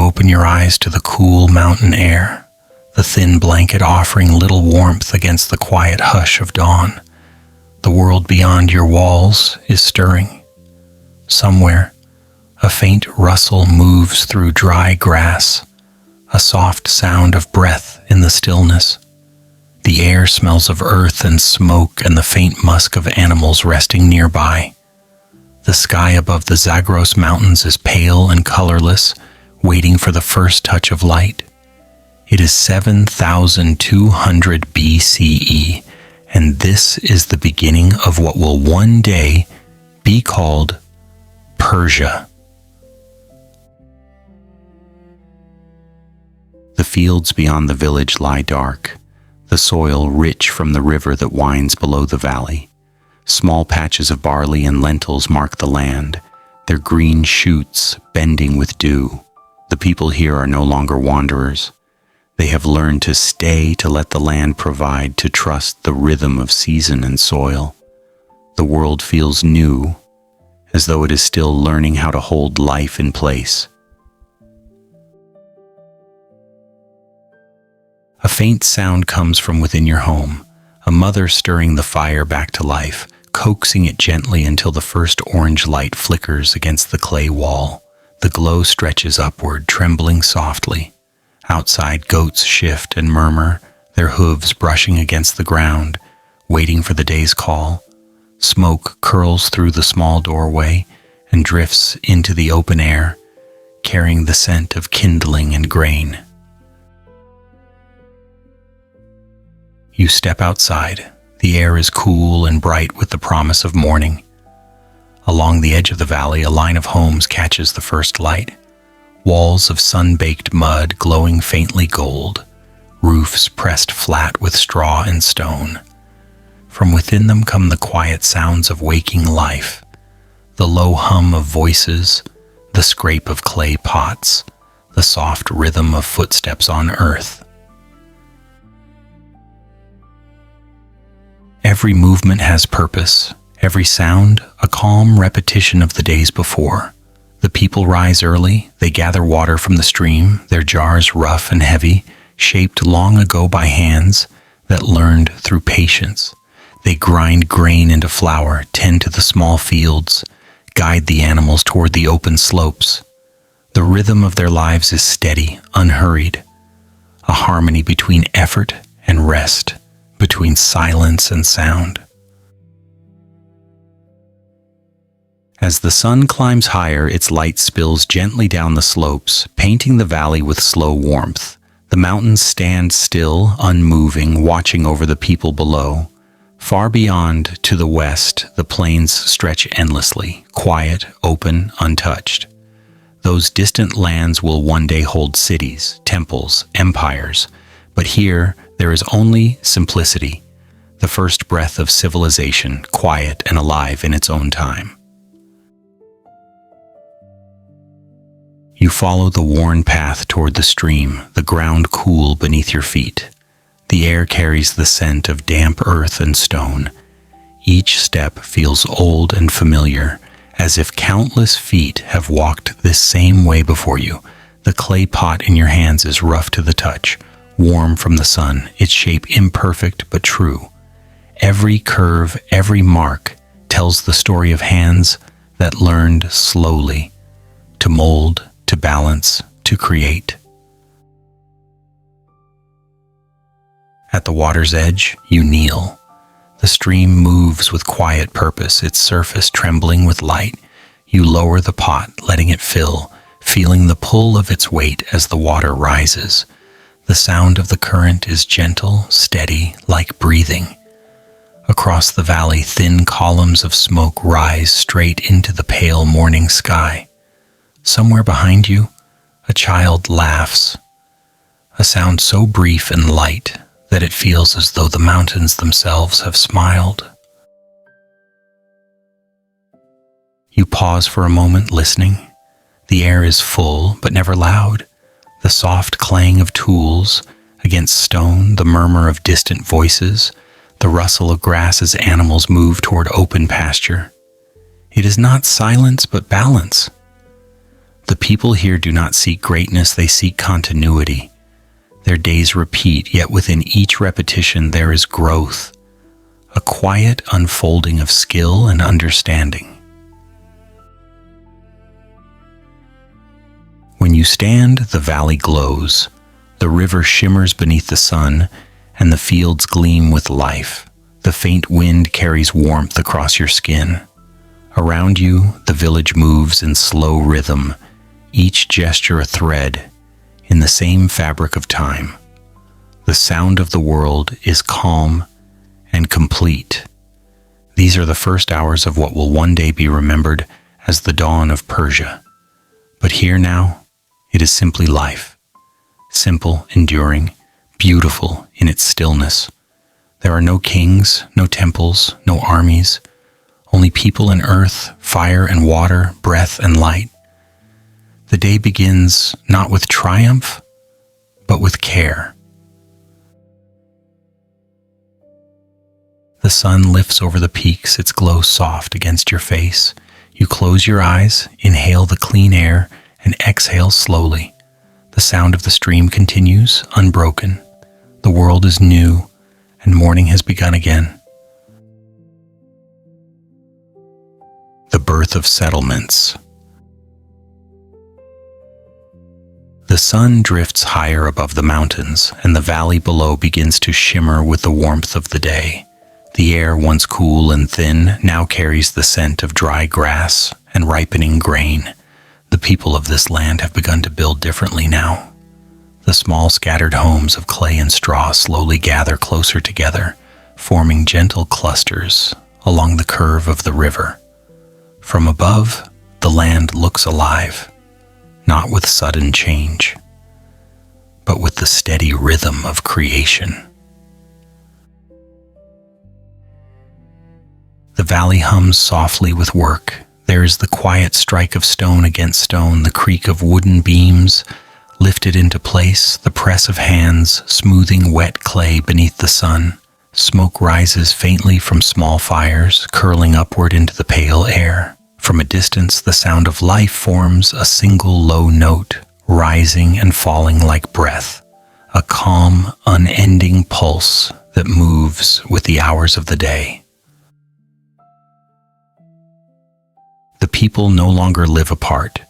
You open your eyes to the cool mountain air, the thin blanket offering little warmth against the quiet hush of dawn. The world beyond your walls is stirring. Somewhere, a faint rustle moves through dry grass, a soft sound of breath in the stillness. The air smells of earth and smoke and the faint musk of animals resting nearby. The sky above the Zagros Mountains is pale and colorless, waiting for the first touch of light. It is 7,200 BCE, and this is the beginning of what will one day be called Persia. The fields beyond the village lie dark, the soil rich from the river that winds below the valley. Small patches of barley and lentils mark the land, their green shoots bending with dew. The people here are no longer wanderers. They have learned to stay, to let the land provide, to trust the rhythm of season and soil. The world feels new, as though it is still learning how to hold life in place. A faint sound comes from within your home, a mother stirring the fire back to life, coaxing it gently until the first orange light flickers against the clay wall. The glow stretches upward, trembling softly. Outside, goats shift and murmur, their hooves brushing against the ground, waiting for the day's call. Smoke curls through the small doorway and drifts into the open air, carrying the scent of kindling and grain. You step outside. The air is cool and bright with the promise of morning. Along the edge of the valley, a line of homes catches the first light. Walls of sun-baked mud glowing faintly gold, roofs pressed flat with straw and stone. From within them come the quiet sounds of waking life, the low hum of voices, the scrape of clay pots, the soft rhythm of footsteps on earth. Every movement has purpose, every sound a calm repetition of the days before. The people rise early, they gather water from the stream, their jars rough and heavy, shaped long ago by hands that learned through patience. They grind grain into flour, tend to the small fields, guide the animals toward the open slopes. The rhythm of their lives is steady, unhurried, a harmony between effort and rest, between silence and sound. As the sun climbs higher, its light spills gently down the slopes, painting the valley with slow warmth. The mountains stand still, unmoving, watching over the people below. Far beyond, to the west, the plains stretch endlessly, quiet, open, untouched. Those distant lands will one day hold cities, temples, empires, but here there is only simplicity, the first breath of civilization, quiet and alive in its own time. You follow the worn path toward the stream, the ground cool beneath your feet. The air carries the scent of damp earth and stone. Each step feels old and familiar, as if countless feet have walked this same way before you. The clay pot in your hands is rough to the touch, warm from the sun, its shape imperfect but true. Every curve, every mark tells the story of hands that learned slowly to mold, to balance, to create. At the water's edge, you kneel. The stream moves with quiet purpose, its surface trembling with light. You lower the pot, letting it fill, feeling the pull of its weight as the water rises. The sound of the current is gentle, steady, like breathing. Across the valley, thin columns of smoke rise straight into the pale morning sky. Somewhere behind you, a child laughs, a sound so brief and light that it feels as though the mountains themselves have smiled. You pause for a moment, listening. The air is full, but never loud. The soft clang of tools against stone, the murmur of distant voices, the rustle of grass as animals move toward open pasture. It is not silence, but balance. The people here do not seek greatness, they seek continuity. Their days repeat, yet within each repetition there is growth, a quiet unfolding of skill and understanding. When you stand, the valley glows, the river shimmers beneath the sun, and the fields gleam with life. The faint wind carries warmth across your skin. Around you, the village moves in slow rhythm, each gesture a thread in the same fabric of time. The sound of the world is calm and complete. These are the first hours of what will one day be remembered as the Dawn of Persia. But here now, it is simply life, simple, enduring, beautiful in its stillness. There are no kings, no temples, no armies, only people and earth, fire and water, breath and light. The day begins not with triumph, but with care. The sun lifts over the peaks, its glow soft against your face. You close your eyes, inhale the clean air, and exhale slowly. The sound of the stream continues, unbroken. The world is new, and morning has begun again. The birth of settlements. The sun drifts higher above the mountains, and the valley below begins to shimmer with the warmth of the day. The air, once cool and thin, now carries the scent of dry grass and ripening grain. The people of this land have begun to build differently now. The small scattered homes of clay and straw slowly gather closer together, forming gentle clusters along the curve of the river. From above, the land looks alive, not with sudden change, but with the steady rhythm of creation. The valley hums softly with work. There is the quiet strike of stone against stone, the creak of wooden beams lifted into place, the press of hands smoothing wet clay beneath the sun. Smoke rises faintly from small fires, curling upward into the pale air. From a distance, the sound of life forms a single low note, rising and falling like breath, a calm, unending pulse that moves with the hours of the day. The people no longer live apart.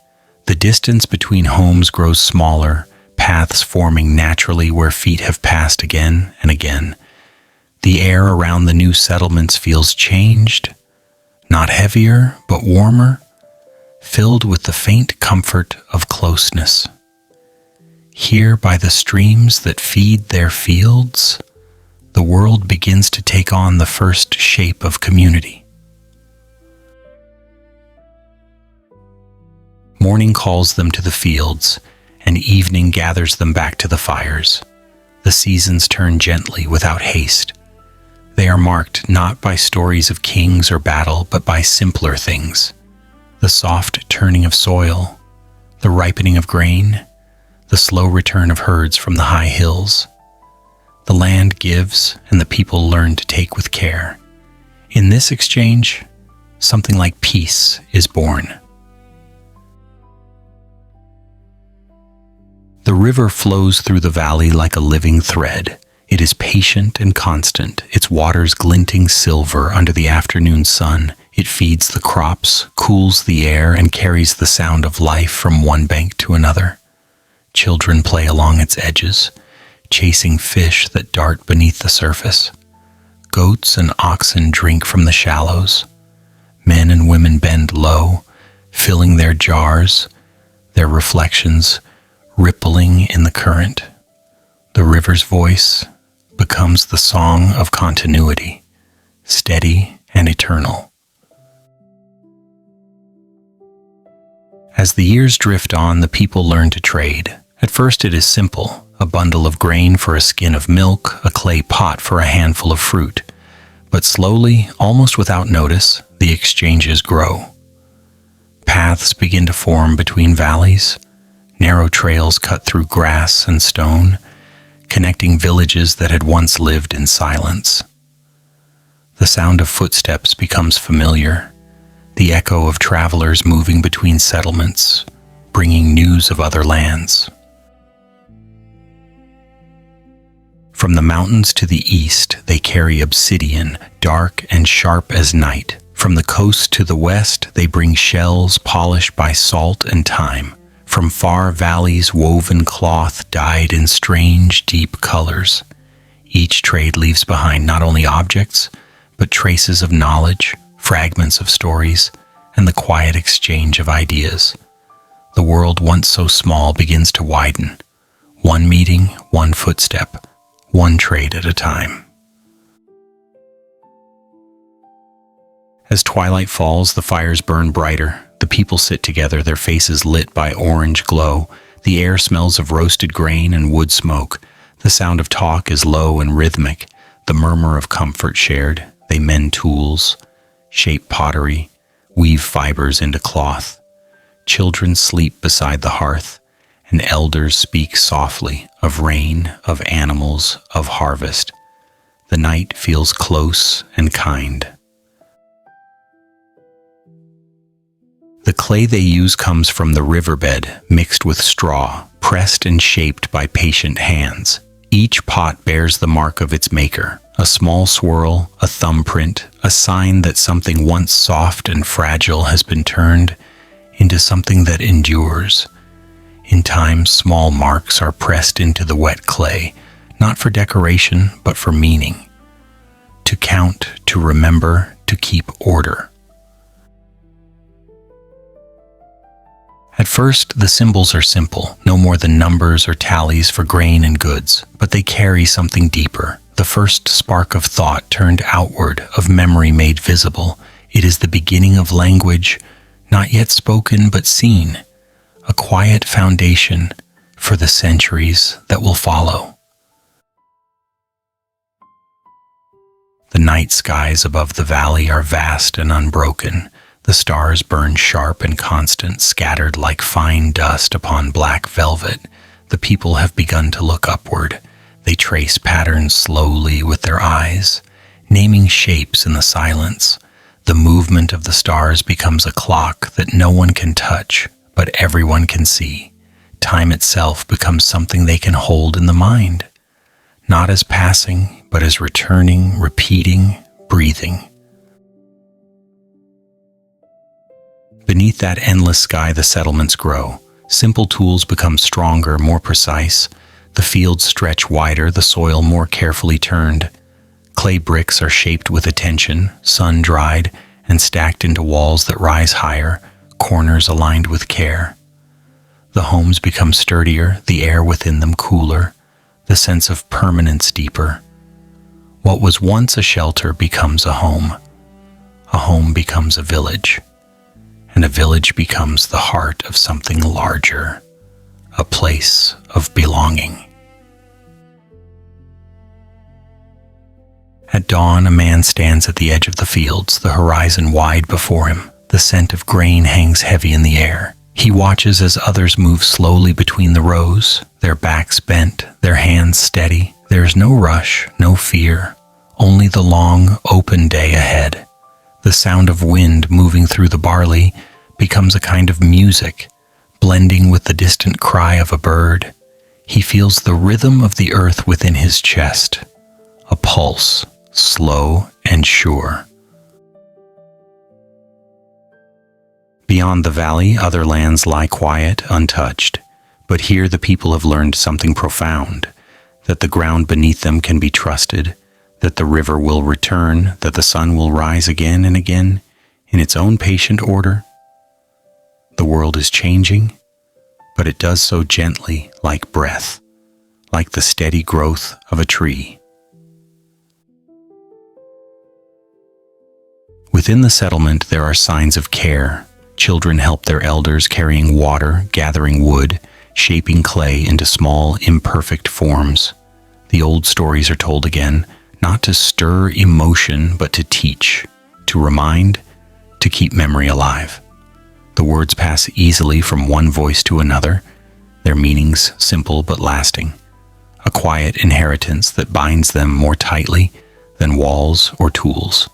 The distance between homes grows smaller, paths forming naturally where feet have passed again and again. The air around the new settlements feels changed, not heavier, but warmer, filled with the faint comfort of closeness. Here by the streams that feed their fields, the world begins to take on the first shape of community. Morning calls them to the fields, and evening gathers them back to the fires. The seasons turn gently without haste. They are marked not by stories of kings or battle, but by simpler things. The soft turning of soil, the ripening of grain, the slow return of herds from the high hills. The land gives, and the people learn to take with care. In this exchange, something like peace is born. The river flows through the valley like a living thread. It is patient and constant, its waters glinting silver under the afternoon sun. It feeds the crops, cools the air, and carries the sound of life from one bank to another. Children play along its edges, chasing fish that dart beneath the surface. Goats and oxen drink from the shallows. Men and women bend low, filling their jars, their reflections rippling in the current. The river's voice becomes the song of continuity, steady and eternal. As the years drift on, the people learn to trade. At first it is simple, a bundle of grain for a skin of milk, a clay pot for a handful of fruit. But slowly, almost without notice, the exchanges grow. Paths begin to form between valleys, narrow trails cut through grass and stone, connecting villages that had once lived in silence. The sound of footsteps becomes familiar, the echo of travelers moving between settlements, bringing news of other lands. From the mountains to the east, they carry obsidian, dark and sharp as night. From the coast to the west, they bring shells polished by salt and time. From far valleys, woven cloth dyed in strange, deep colors. Each trade leaves behind not only objects, but traces of knowledge, fragments of stories, and the quiet exchange of ideas. The world once so small begins to widen. One meeting, one footstep, one trade at a time. As twilight falls, the fires burn brighter. The people sit together, their faces lit by orange glow. The air smells of roasted grain and wood smoke. The sound of talk is low and rhythmic. The murmur of comfort shared. They mend tools, shape pottery, weave fibers into cloth. Children sleep beside the hearth, and elders speak softly of rain, of animals, of harvest. The night feels close and kind. The clay they use comes from the riverbed, mixed with straw, pressed and shaped by patient hands. Each pot bears the mark of its maker, a small swirl, a thumbprint, a sign that something once soft and fragile has been turned into something that endures. In time, small marks are pressed into the wet clay, not for decoration, but for meaning. To count, to remember, to keep order. At first, the symbols are simple, no more than numbers or tallies for grain and goods, but they carry something deeper. The first spark of thought turned outward, of memory made visible. It is the beginning of language, not yet spoken but seen. A quiet foundation for the centuries that will follow. The night skies above the valley are vast and unbroken. The stars burn sharp and constant, scattered like fine dust upon black velvet. The people have begun to look upward. They trace patterns slowly with their eyes, naming shapes in the silence. The movement of the stars becomes a clock that no one can touch, but everyone can see. Time itself becomes something they can hold in the mind, not as passing, but as returning, repeating, breathing. Beneath that endless sky, the settlements grow. Simple tools become stronger, more precise. The fields stretch wider, the soil more carefully turned. Clay bricks are shaped with attention, sun-dried, and stacked into walls that rise higher, corners aligned with care. The homes become sturdier, the air within them cooler, the sense of permanence deeper. What was once a shelter becomes a home. A home becomes a village. And a village becomes the heart of something larger, a place of belonging. At dawn, a man stands at the edge of the fields, the horizon wide before him. The scent of grain hangs heavy in the air. He watches as others move slowly between the rows, their backs bent, their hands steady. There is no rush, no fear, only the long, open day ahead. The sound of wind moving through the barley becomes a kind of music, blending with the distant cry of a bird. He feels the rhythm of the earth within his chest, a pulse, slow and sure. Beyond the valley, other lands lie quiet, untouched. But here the people have learned something profound, that the ground beneath them can be trusted, that the river will return, that the sun will rise again and again in its own patient order. The world is changing, but it does so gently, like breath, like the steady growth of a tree. Within the settlement, there are signs of care. Children help their elders carrying water, gathering wood, shaping clay into small, imperfect forms. The old stories are told again, not to stir emotion, but to teach, to remind, to keep memory alive. The words pass easily from one voice to another, their meanings simple but lasting, a quiet inheritance that binds them more tightly than walls or tools.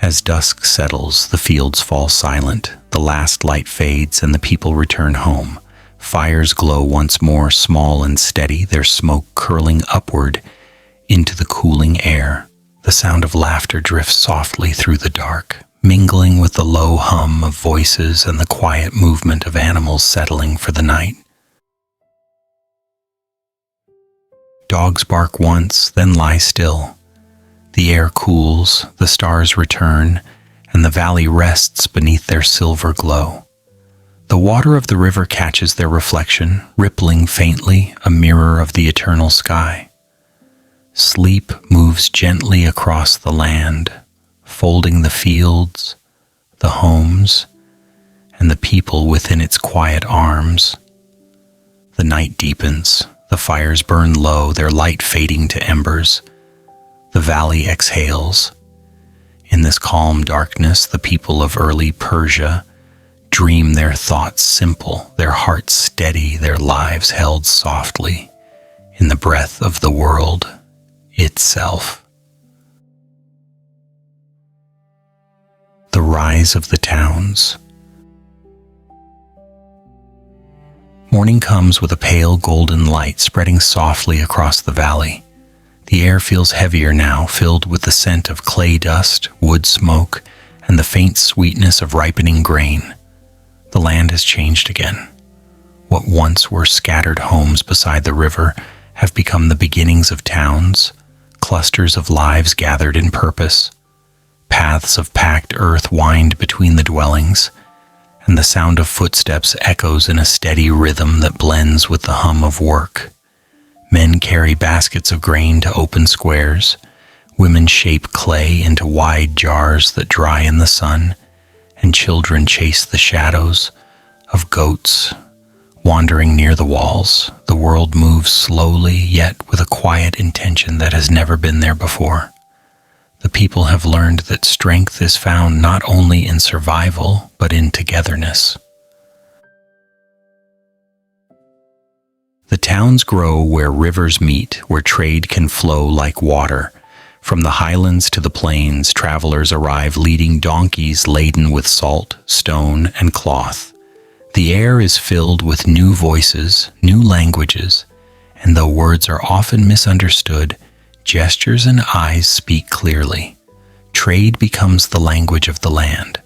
As dusk settles, the fields fall silent, the last light fades, and the people return home. Fires glow once more, small and steady, their smoke curling upward into the cooling air. The sound of laughter drifts softly through the dark, mingling with the low hum of voices and the quiet movement of animals settling for the night. Dogs bark once, then lie still. The air cools, the stars return, and the valley rests beneath their silver glow. The water of the river catches their reflection, rippling faintly, a mirror of the eternal sky. Sleep moves gently across the land, folding the fields, the homes, and the people within its quiet arms. The night deepens, the fires burn low, their light fading to embers. The valley exhales. In this calm darkness, the people of early Persia dream their thoughts simple, their hearts steady, their lives held softly in the breath of the world itself. The rise of the towns. Morning comes with a pale golden light spreading softly across the valley. The air feels heavier now, filled with the scent of clay dust, wood smoke, and the faint sweetness of ripening grain. The land has changed again. What once were scattered homes beside the river have become the beginnings of towns, clusters of lives gathered in purpose. Paths of packed earth wind between the dwellings, and the sound of footsteps echoes in a steady rhythm that blends with the hum of work. Men carry baskets of grain to open squares. Women shape clay into wide jars that dry in the sun, and children chase the shadows of goats wandering near the walls. The world moves slowly, yet with a quiet intention that has never been there before. The people have learned that strength is found not only in survival, but in togetherness. The towns grow where rivers meet, where trade can flow like water. From the highlands to the plains, travelers arrive leading donkeys laden with salt, stone, and cloth. The air is filled with new voices, new languages, and though words are often misunderstood, gestures and eyes speak clearly. Trade becomes the language of the land,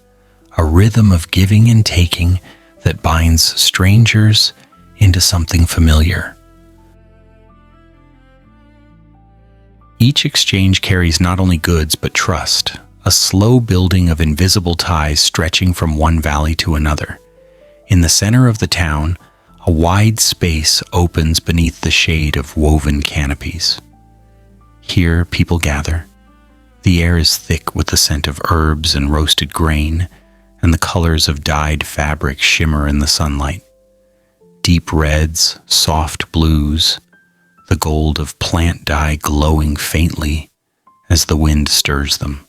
a rhythm of giving and taking that binds strangers into something familiar. Each exchange carries not only goods but trust, a slow building of invisible ties stretching from one valley to another. In the center of the town, a wide space opens beneath the shade of woven canopies. Here people gather. The air is thick with the scent of herbs and roasted grain, and the colors of dyed fabric shimmer in the sunlight. Deep reds, soft blues, the gold of plant dye glowing faintly as the wind stirs them.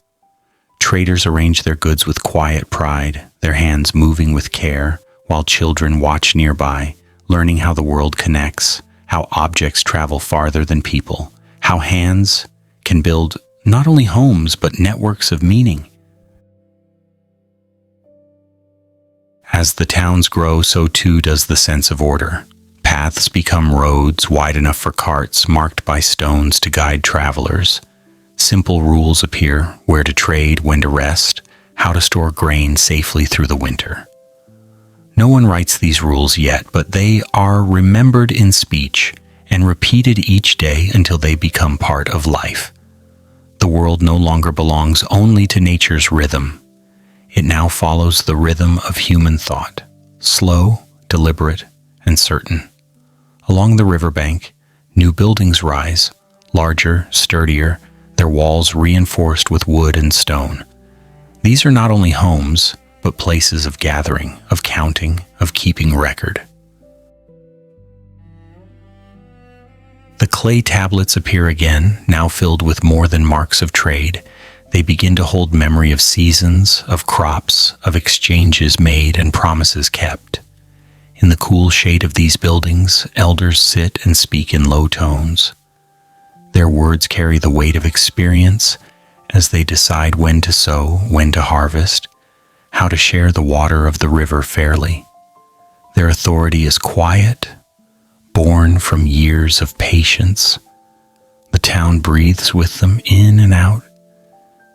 Traders arrange their goods with quiet pride, their hands moving with care, while children watch nearby, learning how the world connects, how objects travel farther than people, how hands can build not only homes but networks of meaning. As the towns grow, so too does the sense of order. Paths become roads wide enough for carts, marked by stones to guide travelers. Simple rules appear: where to trade, when to rest, how to store grain safely through the winter. No one writes these rules yet, but they are remembered in speech and repeated each day until they become part of life. The world no longer belongs only to nature's rhythm. It now follows the rhythm of human thought, slow, deliberate, and certain. Along the riverbank, new buildings rise, larger, sturdier, their walls reinforced with wood and stone. These are not only homes, but places of gathering, of counting, of keeping record. The clay tablets appear again, now filled with more than marks of trade. They begin to hold memory of seasons, of crops, of exchanges made and promises kept. In the cool shade of these buildings, elders sit and speak in low tones. Their words carry the weight of experience as they decide when to sow, when to harvest, how to share the water of the river fairly. Their authority is quiet, born from years of patience. The town breathes with them in and out,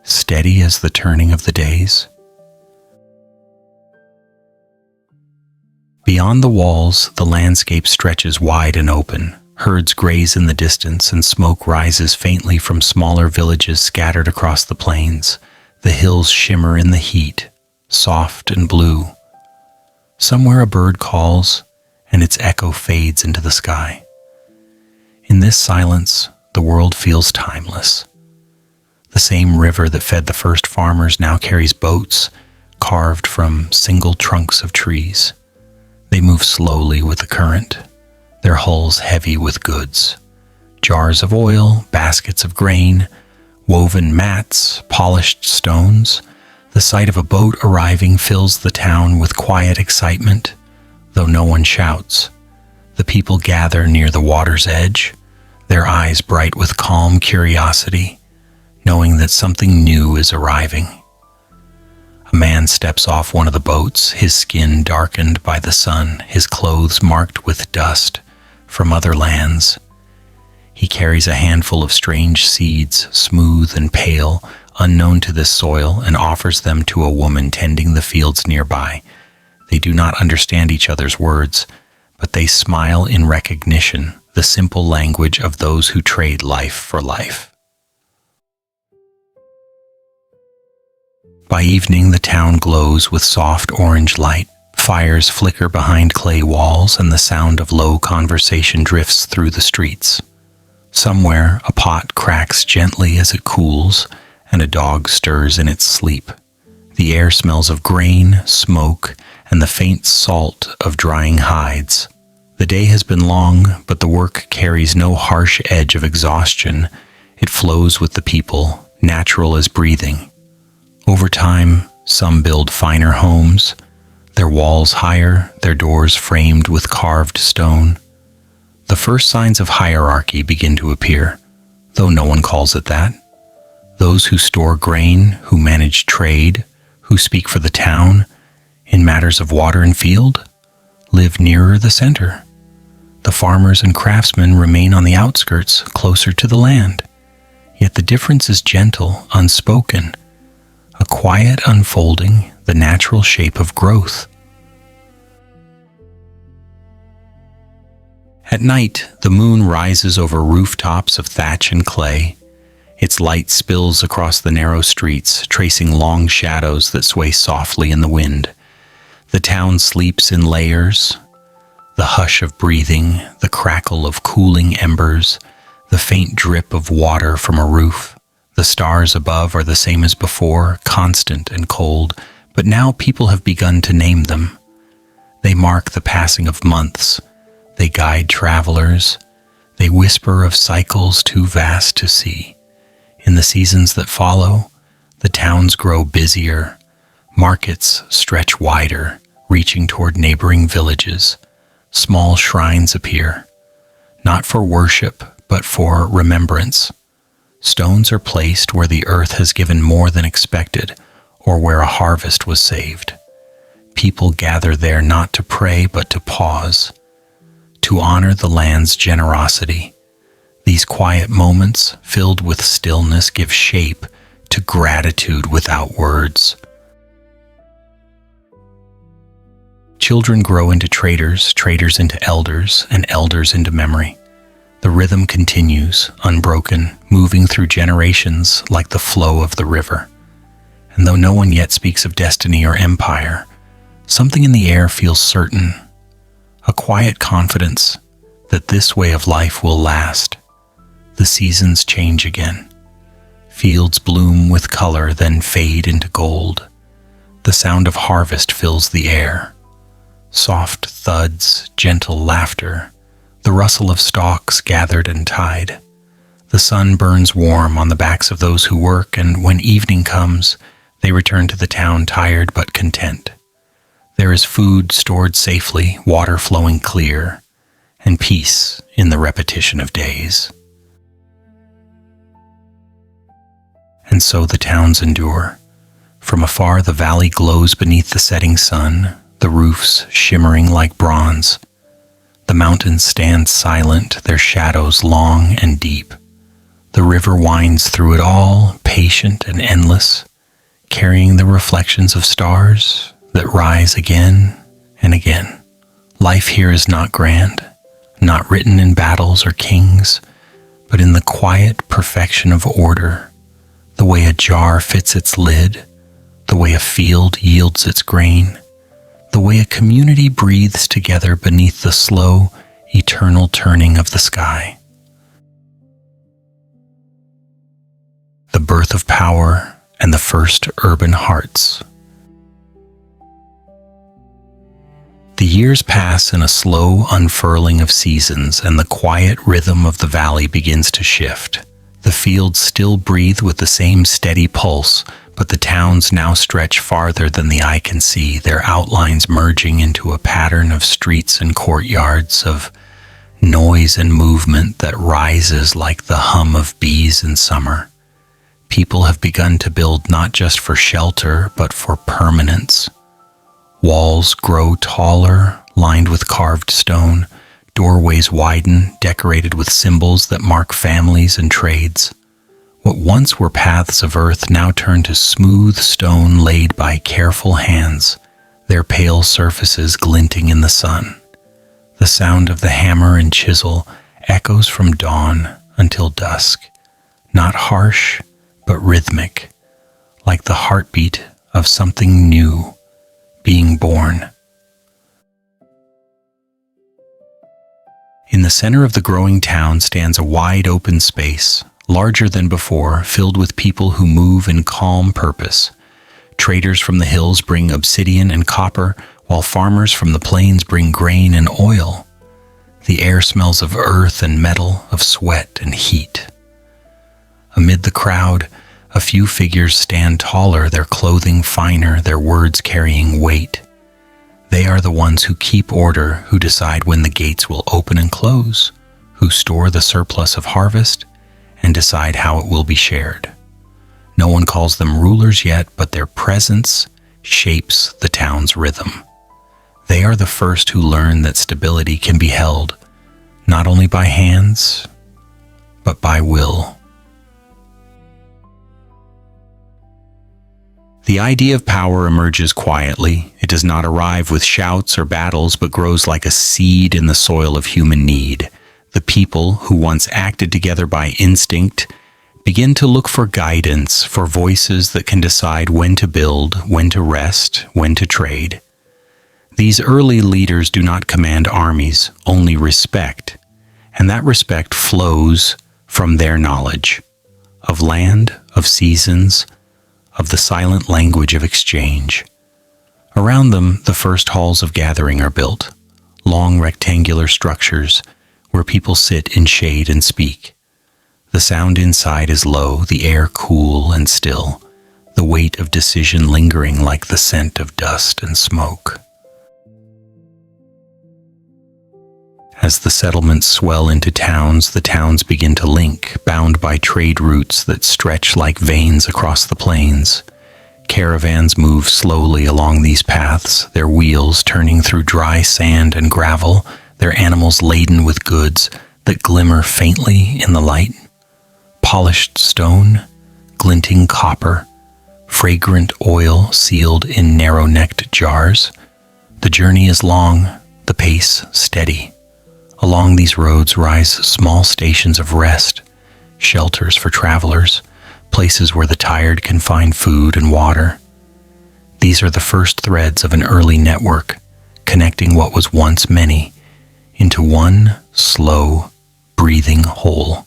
steady as the turning of the days. Beyond the walls, the landscape stretches wide and open. Herds graze in the distance, and smoke rises faintly from smaller villages scattered across the plains. The hills shimmer in the heat, soft and blue. Somewhere a bird calls, and its echo fades into the sky. In this silence, the world feels timeless. The same river that fed the first farmers now carries boats carved from single trunks of trees. They move slowly with the current, their hulls heavy with goods. Jars of oil, baskets of grain, woven mats, polished stones. The sight of a boat arriving fills the town with quiet excitement, though no one shouts. The people gather near the water's edge, their eyes bright with calm curiosity, knowing that something new is arriving. A man steps off one of the boats, his skin darkened by the sun, his clothes marked with dust from other lands. He carries a handful of strange seeds, smooth and pale, unknown to this soil, and offers them to a woman tending the fields nearby. They do not understand each other's words, but they smile in recognition, the simple language of those who trade life for life. By evening, the town glows with soft orange light. Fires flicker behind clay walls, and the sound of low conversation drifts through the streets. Somewhere, a pot cracks gently as it cools, and a dog stirs in its sleep. The air smells of grain, smoke, and the faint salt of drying hides. The day has been long, but the work carries no harsh edge of exhaustion. It flows with the people, natural as breathing. Over time, some build finer homes, their walls higher, their doors framed with carved stone. The first signs of hierarchy begin to appear, though no one calls it that. Those who store grain, who manage trade, who speak for the town, in matters of water and field, live nearer the center. The farmers and craftsmen remain on the outskirts, closer to the land. Yet the difference is gentle, unspoken, a quiet unfolding, the natural shape of growth. At night, the moon rises over rooftops of thatch and clay. Its light spills across the narrow streets, tracing long shadows that sway softly in the wind. The town sleeps in layers. The hush of breathing, the crackle of cooling embers, the faint drip of water from a roof. The stars above are the same as before, constant and cold, but now people have begun to name them. They mark the passing of months. They guide travelers. They whisper of cycles too vast to see. In the seasons that follow, the towns grow busier. Markets stretch wider, reaching toward neighboring villages. Small shrines appear, not for worship, but for remembrance. Stones are placed where the earth has given more than expected, or where a harvest was saved. People gather there not to pray, but to pause, to honor the land's generosity. These quiet moments, filled with stillness, give shape to gratitude without words. Children grow into traders, traders into elders, and elders into memory. The rhythm continues, unbroken, moving through generations like the flow of the river. And though no one yet speaks of destiny or empire, something in the air feels certain, a quiet confidence that this way of life will last. The seasons change again. Fields bloom with color, then fade into gold. The sound of harvest fills the air. Soft thuds, gentle laughter, the rustle of stalks gathered and tied. The sun burns warm on the backs of those who work, and when evening comes, they return to the town tired but content. There is food stored safely, water flowing clear, and peace in the repetition of days. And so the towns endure. From afar the valley glows beneath the setting sun, the roofs shimmering like bronze. The mountains stand silent, their shadows long and deep. The river winds through it all, patient and endless, carrying the reflections of stars that rise again and again. Life here is not grand, not written in battles or kings, but in the quiet perfection of order, the way a jar fits its lid, the way a field yields its grain, the way a community breathes together beneath the slow, eternal turning of the sky. The birth of power and the first urban hearts. The years pass in a slow unfurling of seasons, and the quiet rhythm of the valley begins to shift. The fields still breathe with the same steady pulse, but the towns now stretch farther than the eye can see, their outlines merging into a pattern of streets and courtyards, of noise and movement that rises like the hum of bees in summer. People have begun to build not just for shelter, but for permanence. Walls grow taller, lined with carved stone. Doorways widen, decorated with symbols that mark families and trades. What once were paths of earth now turn to smooth stone laid by careful hands, their pale surfaces glinting in the sun. The sound of the hammer and chisel echoes from dawn until dusk, not harsh, but rhythmic, like the heartbeat of something new being born. In the center of the growing town stands a wide open space, larger than before, filled with people who move in calm purpose. Traders from the hills bring obsidian and copper, while farmers from the plains bring grain and oil. The air smells of earth and metal, of sweat and heat. Amid the crowd, a few figures stand taller, their clothing finer, their words carrying weight. They are the ones who keep order, who decide when the gates will open and close, who store the surplus of harvest, and decide how it will be shared. No one calls them rulers yet, but their presence shapes the town's rhythm. They are the first who learn that stability can be held, not only by hands, but by will. The idea of power emerges quietly. It does not arrive with shouts or battles, but grows like a seed in the soil of human need. The people, who once acted together by instinct, begin to look for guidance, for voices that can decide when to build, when to rest, when to trade. These early leaders do not command armies, only respect, and that respect flows from their knowledge of land, of seasons, of the silent language of exchange. Around them, the first halls of gathering are built, long rectangular structures where people sit in shade and speak. The sound inside is low, the air cool and still, the weight of decision lingering like the scent of dust and smoke. As the settlements swell into towns, the towns begin to link, bound by trade routes that stretch like veins across the plains. Caravans move slowly along these paths, their wheels turning through dry sand and gravel, their animals laden with goods that glimmer faintly in the light. Polished stone, glinting copper, fragrant oil sealed in narrow-necked jars. The journey is long, the pace steady. Along these roads rise small stations of rest, shelters for travelers, places where the tired can find food and water. These are the first threads of an early network, connecting what was once many into one slow, breathing whole.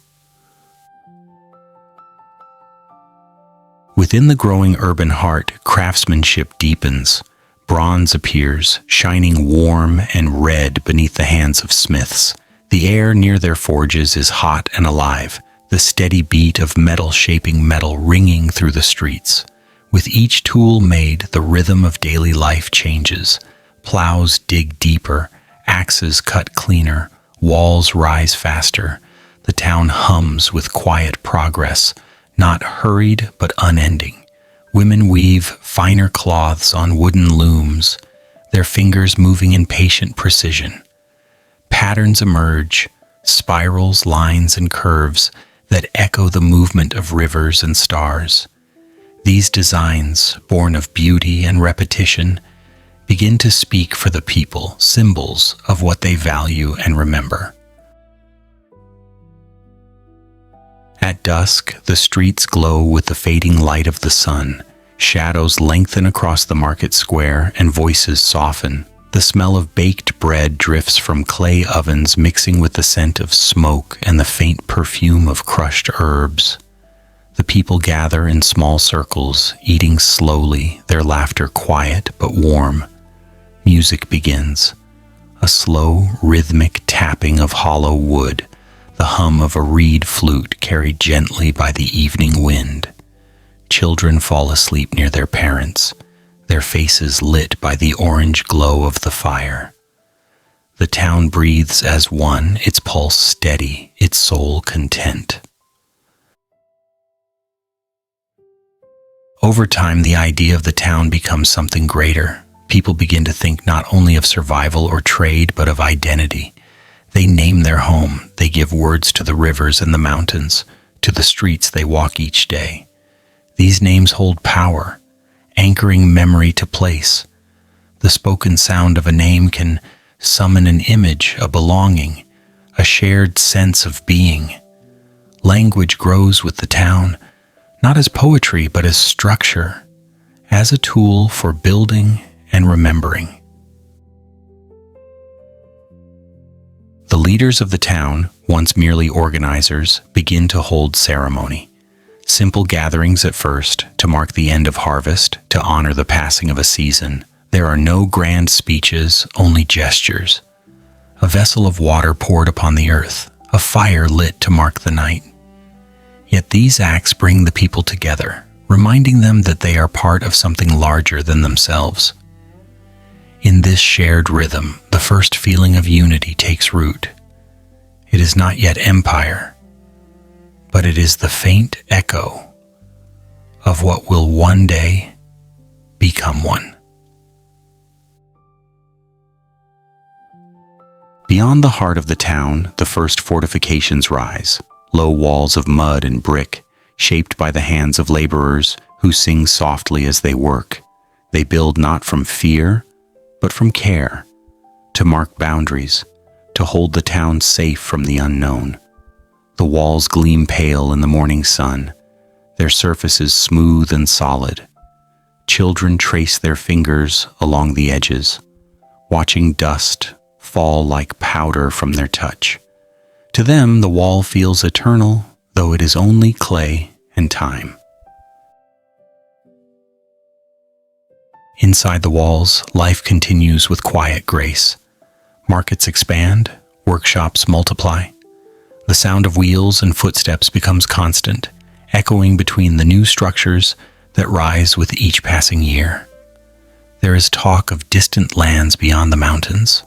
Within the growing urban heart, craftsmanship deepens. Bronze appears, shining warm and red beneath the hands of smiths. The air near their forges is hot and alive, the steady beat of metal shaping metal ringing through the streets. With each tool made, the rhythm of daily life changes. Plows dig deeper, axes cut cleaner, walls rise faster. The town hums with quiet progress, not hurried but unending. Women weave finer cloths on wooden looms, their fingers moving in patient precision. Patterns emerge, spirals, lines, and curves that echo the movement of rivers and stars. These designs, born of beauty and repetition, begin to speak for the people, symbols of what they value and remember. At dusk, the streets glow with the fading light of the sun. Shadows lengthen across the market square and voices soften. The smell of baked bread drifts from clay ovens, mixing with the scent of smoke and the faint perfume of crushed herbs. The people gather in small circles, eating slowly, their laughter quiet but warm. Music begins, a slow, rhythmic tapping of hollow wood, the hum of a reed flute carried gently by the evening wind. Children fall asleep near their parents, their faces lit by the orange glow of the fire. The town breathes as one, its pulse steady, its soul content. Over time, the idea of the town becomes something greater. People begin to think not only of survival or trade, but of identity. They name their home, they give words to the rivers and the mountains, to the streets they walk each day. These names hold power, anchoring memory to place. The spoken sound of a name can summon an image, a belonging, a shared sense of being. Language grows with the town, not as poetry, but as structure, as a tool for building and remembering. The leaders of the town, once merely organizers, begin to hold ceremony. Simple gatherings at first, to mark the end of harvest, to honor the passing of a season. There are no grand speeches, only gestures. A vessel of water poured upon the earth, a fire lit to mark the night. Yet these acts bring the people together, reminding them that they are part of something larger than themselves. In this shared rhythm, the first feeling of unity takes root. It is not yet empire, but it is the faint echo of what will one day become one. Beyond the heart of the town, the first fortifications rise, low walls of mud and brick, shaped by the hands of laborers who sing softly as they work. They build not from fear, but from care, to mark boundaries, to hold the town safe from the unknown. The walls gleam pale in the morning sun, their surfaces smooth and solid. Children trace their fingers along the edges, watching dust fall like powder from their touch. To them, the wall feels eternal, though it is only clay and time. Inside the walls, life continues with quiet grace. Markets expand, workshops multiply. The sound of wheels and footsteps becomes constant, echoing between the new structures that rise with each passing year. There is talk of distant lands beyond the mountains,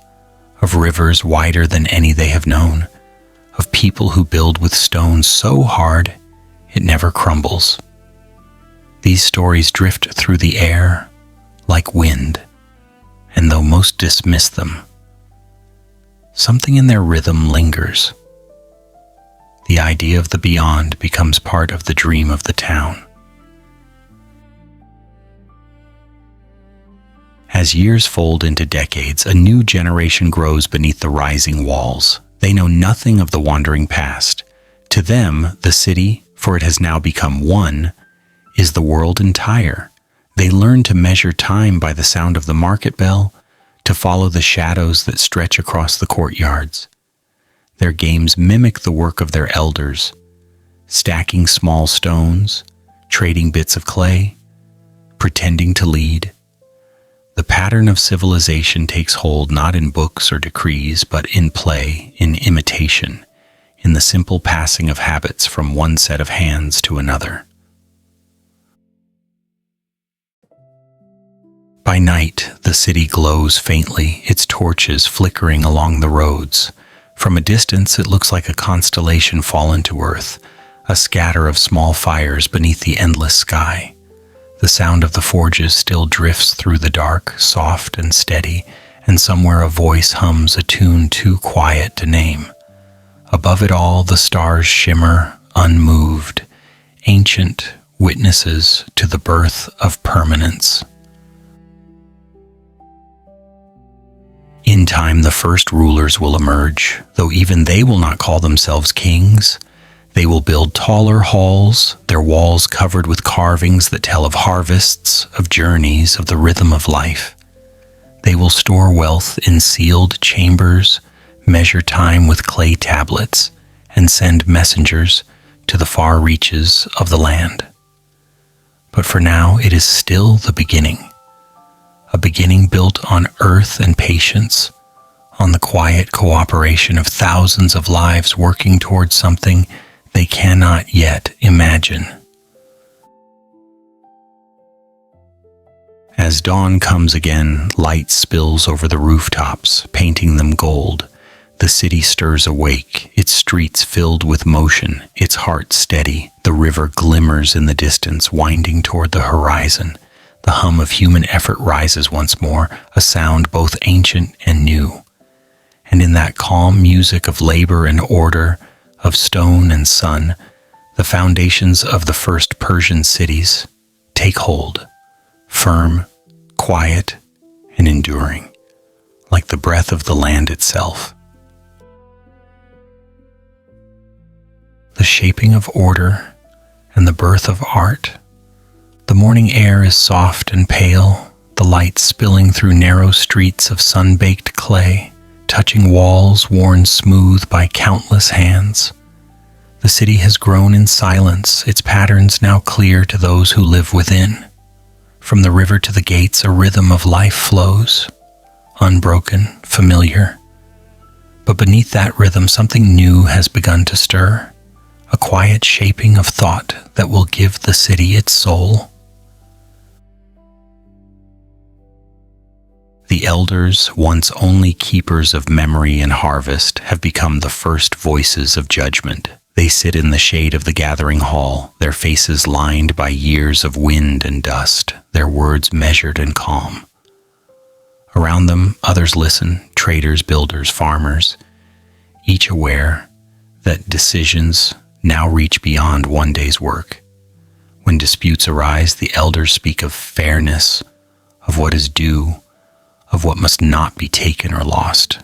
of rivers wider than any they have known, of people who build with stones so hard it never crumbles. These stories drift through the air like wind, and though most dismiss them, something in their rhythm lingers. The idea of the beyond becomes part of the dream of the town. As years fold into decades, a new generation grows beneath the rising walls. They know nothing of the wandering past. To them, the city, for it has now become one, is the world entire. They learn to measure time by the sound of the market bell, to follow the shadows that stretch across the courtyards. Their games mimic the work of their elders, stacking small stones, trading bits of clay, pretending to lead. The pattern of civilization takes hold not in books or decrees, but in play, in imitation, in the simple passing of habits from one set of hands to another. By night, the city glows faintly, its torches flickering along the roads. From a distance, it looks like a constellation fallen to earth, a scatter of small fires beneath the endless sky. The sound of the forges still drifts through the dark, soft and steady, and somewhere a voice hums a tune too quiet to name. Above it all, the stars shimmer, unmoved, ancient witnesses to the birth of permanence. In time, the first rulers will emerge, though even they will not call themselves kings. They will build taller halls, their walls covered with carvings that tell of harvests, of journeys, of the rhythm of life. They will store wealth in sealed chambers, measure time with clay tablets, and send messengers to the far reaches of the land. But for now, it is still the beginning. A beginning built on earth and patience, on the quiet cooperation of thousands of lives working towards something they cannot yet imagine. As dawn comes again, light spills over the rooftops, painting them gold. The city stirs awake, its streets filled with motion, its heart steady. The river glimmers in the distance, winding toward the horizon. The hum of human effort rises once more, a sound both ancient and new. And in that calm music of labor and order, of stone and sun, the foundations of the first Persian cities take hold, firm, quiet, and enduring, like the breath of the land itself. The shaping of order and the birth of art. The morning air is soft and pale, the light spilling through narrow streets of sun-baked clay, touching walls worn smooth by countless hands. The city has grown in silence, its patterns now clear to those who live within. From the river to the gates, a rhythm of life flows, unbroken, familiar. But beneath that rhythm, something new has begun to stir, a quiet shaping of thought that will give the city its soul. The elders, once only keepers of memory and harvest, have become the first voices of judgment. They sit in the shade of the gathering hall, their faces lined by years of wind and dust, their words measured and calm. Around them, others listen, traders, builders, farmers, each aware that decisions now reach beyond one day's work. When disputes arise, the elders speak of fairness, of what is due, of what must not be taken or lost.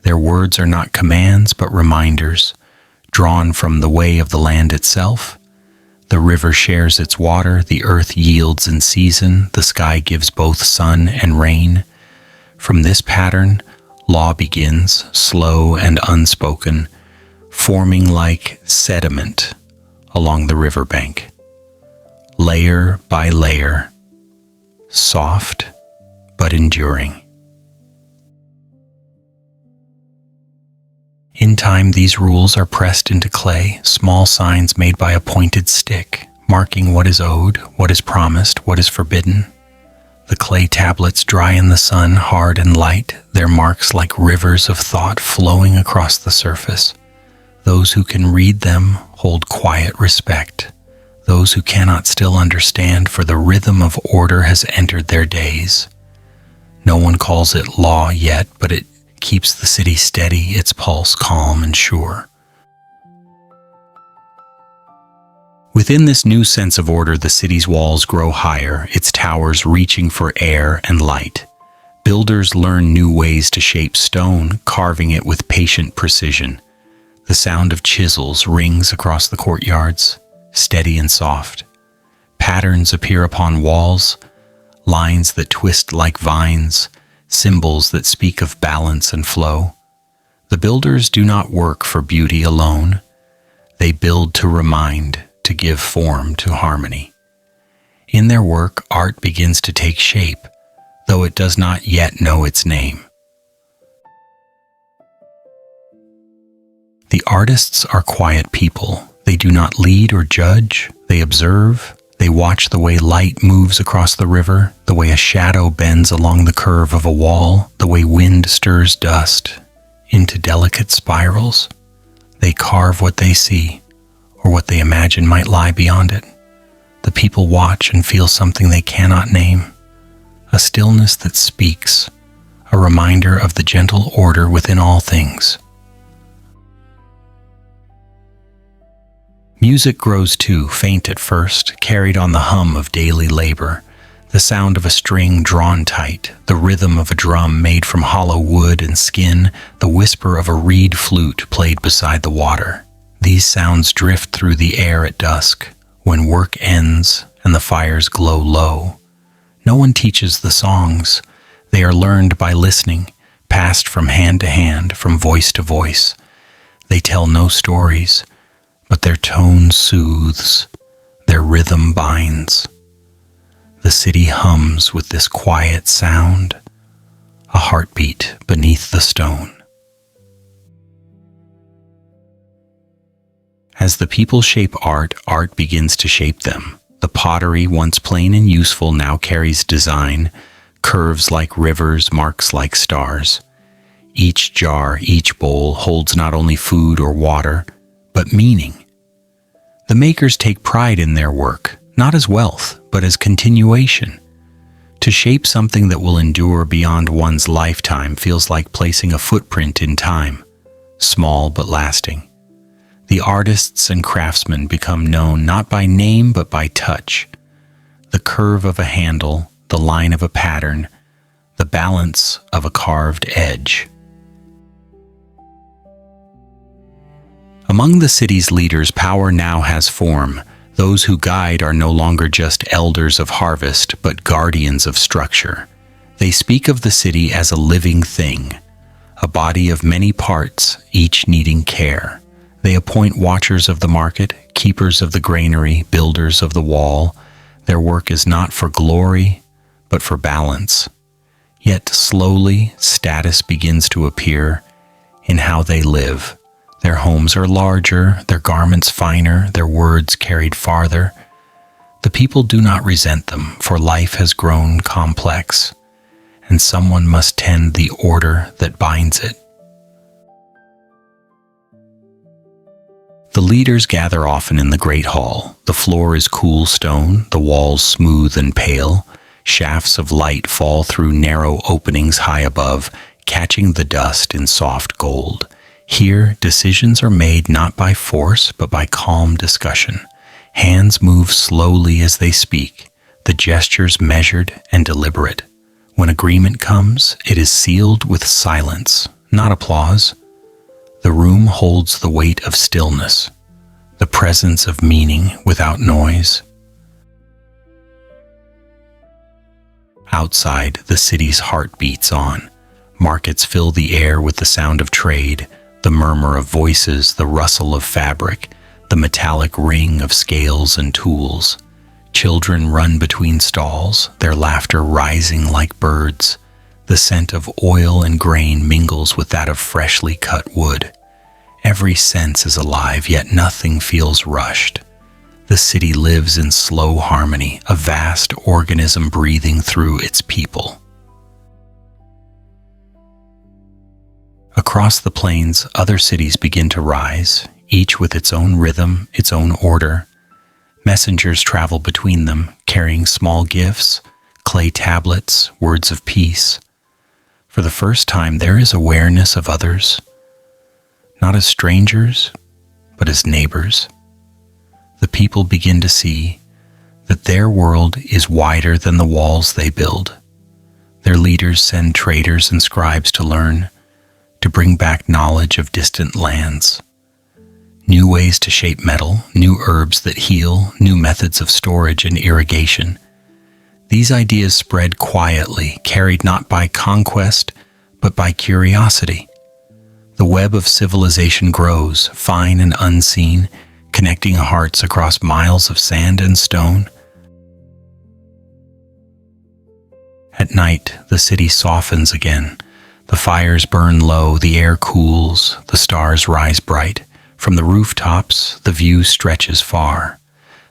Their words are not commands, but reminders, drawn from the way of the land itself. The river shares its water, the earth yields in season, the sky gives both sun and rain. From this pattern, law begins, slow and unspoken, forming like sediment along the riverbank. Layer by layer, soft but enduring. In time, these rules are pressed into clay, small signs made by a pointed stick, marking what is owed, what is promised, what is forbidden. The clay tablets dry in the sun, hard and light, their marks like rivers of thought flowing across the surface. Those who can read them hold quiet respect. Those who cannot still understand, for the rhythm of order has entered their days. No one calls it law yet, but it keeps the city steady, its pulse calm and sure. Within this new sense of order, the city's walls grow higher, its towers reaching for air and light. Builders learn new ways to shape stone, carving it with patient precision. The sound of chisels rings across the courtyards, steady and soft. Patterns appear upon walls, lines that twist like vines, symbols that speak of balance and flow. The builders do not work for beauty alone. They build to remind, to give form to harmony. In their work, art begins to take shape, though it does not yet know its name. The artists are quiet people. They do not lead or judge. They observe. They watch the way light moves across the river, the way a shadow bends along the curve of a wall, the way wind stirs dust into delicate spirals. They carve what they see, or what they imagine might lie beyond it. The people watch and feel something they cannot name, a stillness that speaks, a reminder of the gentle order within all things. Music grows too, faint at first, carried on the hum of daily labor, the sound of a string drawn tight, the rhythm of a drum made from hollow wood and skin, the whisper of a reed flute played beside the water. These sounds drift through the air at dusk, when work ends and the fires glow low. No one teaches the songs. They are learned by listening, passed from hand to hand, from voice to voice. They tell no stories, but their tone soothes, their rhythm binds. The city hums with this quiet sound, a heartbeat beneath the stone. As the people shape art, art begins to shape them. The pottery, once plain and useful, now carries design, curves like rivers, marks like stars. Each jar, each bowl holds not only food or water, but meaning. The makers take pride in their work, not as wealth, but as continuation. To shape something that will endure beyond one's lifetime feels like placing a footprint in time, small but lasting. The artists and craftsmen become known not by name but by touch. The curve of a handle, the line of a pattern, the balance of a carved edge. Among the city's leaders, power now has form. Those who guide are no longer just elders of harvest, but guardians of structure. They speak of the city as a living thing, a body of many parts, each needing care. They appoint watchers of the market, keepers of the granary, builders of the wall. Their work is not for glory, but for balance. Yet slowly, status begins to appear in how they live. Their homes are larger, their garments finer, their words carried farther. The people do not resent them, for life has grown complex, and someone must tend the order that binds it. The leaders gather often in the great hall. The floor is cool stone, the walls smooth and pale. Shafts of light fall through narrow openings high above, catching the dust in soft gold. Here, decisions are made not by force, but by calm discussion. Hands move slowly as they speak, the gestures measured and deliberate. When agreement comes, it is sealed with silence, not applause. The room holds the weight of stillness, the presence of meaning without noise. Outside, the city's heart beats on. Markets fill the air with the sound of trade, the murmur of voices, the rustle of fabric, the metallic ring of scales and tools. Children run between stalls, their laughter rising like birds. The scent of oil and grain mingles with that of freshly cut wood. Every sense is alive, yet nothing feels rushed. The city lives in slow harmony, a vast organism breathing through its people. Across the plains, other cities begin to rise, each with its own rhythm, its own order. Messengers travel between them, carrying small gifts, clay tablets, words of peace. For the first time, there is awareness of others, not as strangers, but as neighbors. The people begin to see that their world is wider than the walls they build. Their leaders send traders and scribes to learn, to bring back knowledge of distant lands. New ways to shape metal, new herbs that heal, new methods of storage and irrigation. These ideas spread quietly, carried not by conquest, but by curiosity. The web of civilization grows, fine and unseen, connecting hearts across miles of sand and stone. At night, the city softens again. The fires burn low, the air cools, the stars rise bright. From the rooftops, the view stretches far.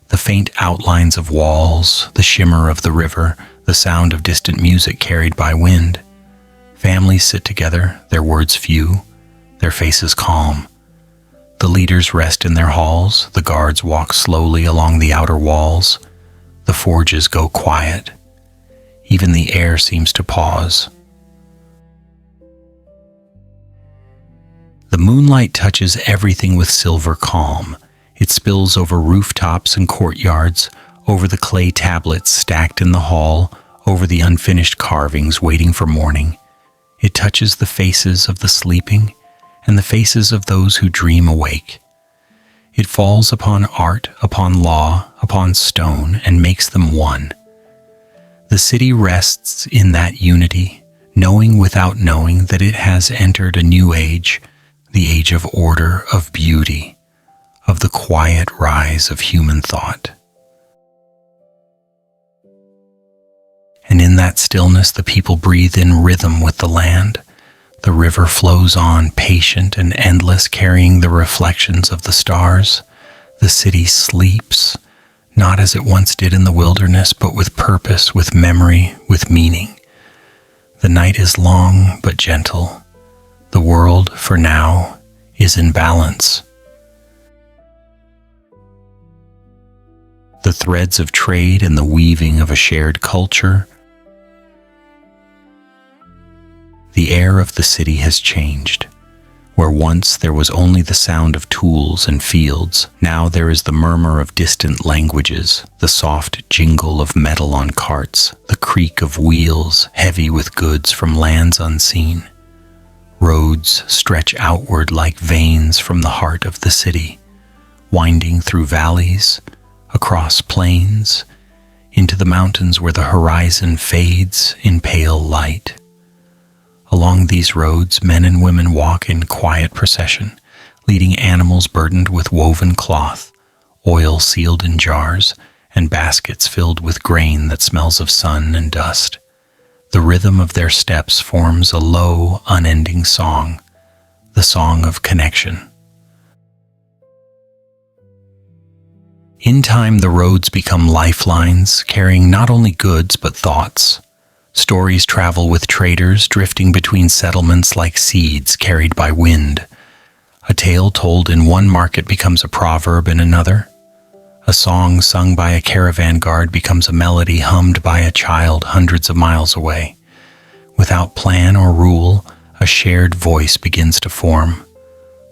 The faint outlines of walls, the shimmer of the river, the sound of distant music carried by wind. Families sit together, their words few, their faces calm. The leaders rest in their halls, the guards walk slowly along the outer walls, the forges go quiet. Even the air seems to pause. The moonlight touches everything with silver calm. It spills over rooftops and courtyards, over the clay tablets stacked in the hall, over the unfinished carvings waiting for morning. It touches the faces of the sleeping and the faces of those who dream awake. It falls upon art, upon law, upon stone, and makes them one. The city rests in that unity, knowing without knowing that it has entered a new age, the age of order, of beauty, of the quiet rise of human thought. And in that stillness, the people breathe in rhythm with the land. The river flows on, patient and endless, carrying the reflections of the stars. The city sleeps, not as it once did in the wilderness, but with purpose, with memory, with meaning. The night is long but gentle. The world, for now, is in balance. The threads of trade and the weaving of a shared culture. The air of the city has changed. Where once there was only the sound of tools and fields, now there is the murmur of distant languages, the soft jingle of metal on carts, the creak of wheels heavy with goods from lands unseen. Roads stretch outward like veins from the heart of the city, winding through valleys, across plains, into the mountains where the horizon fades in pale light. Along these roads, men and women walk in quiet procession, leading animals burdened with woven cloth, oil sealed in jars, and baskets filled with grain that smells of sun and dust. The rhythm of their steps forms a low, unending song, the song of connection. In time, the roads become lifelines, carrying not only goods but thoughts. Stories travel with traders, drifting between settlements like seeds carried by wind. A tale told in one market becomes a proverb in another. A song sung by a caravan guard becomes a melody hummed by a child hundreds of miles away. Without plan or rule, a shared voice begins to form.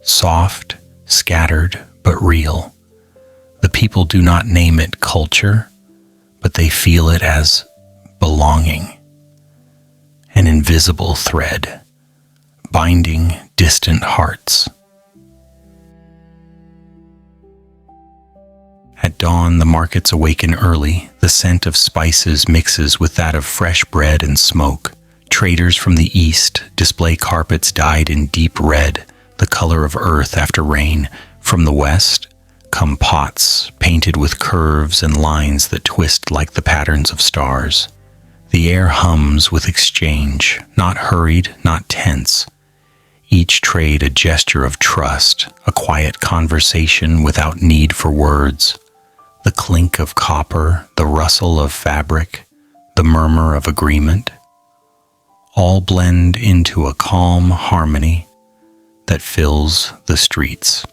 Soft, scattered, but real. The people do not name it culture, but they feel it as belonging. An invisible thread, binding distant hearts. At dawn, the markets awaken early. The scent of spices mixes with that of fresh bread and smoke. Traders from the east display carpets dyed in deep red, the color of earth after rain. From the west come pots painted with curves and lines that twist like the patterns of stars. The air hums with exchange, not hurried, not tense. Each trade a gesture of trust, a quiet conversation without need for words. The clink of copper, the rustle of fabric, the murmur of agreement, all blend into a calm harmony that fills the streets.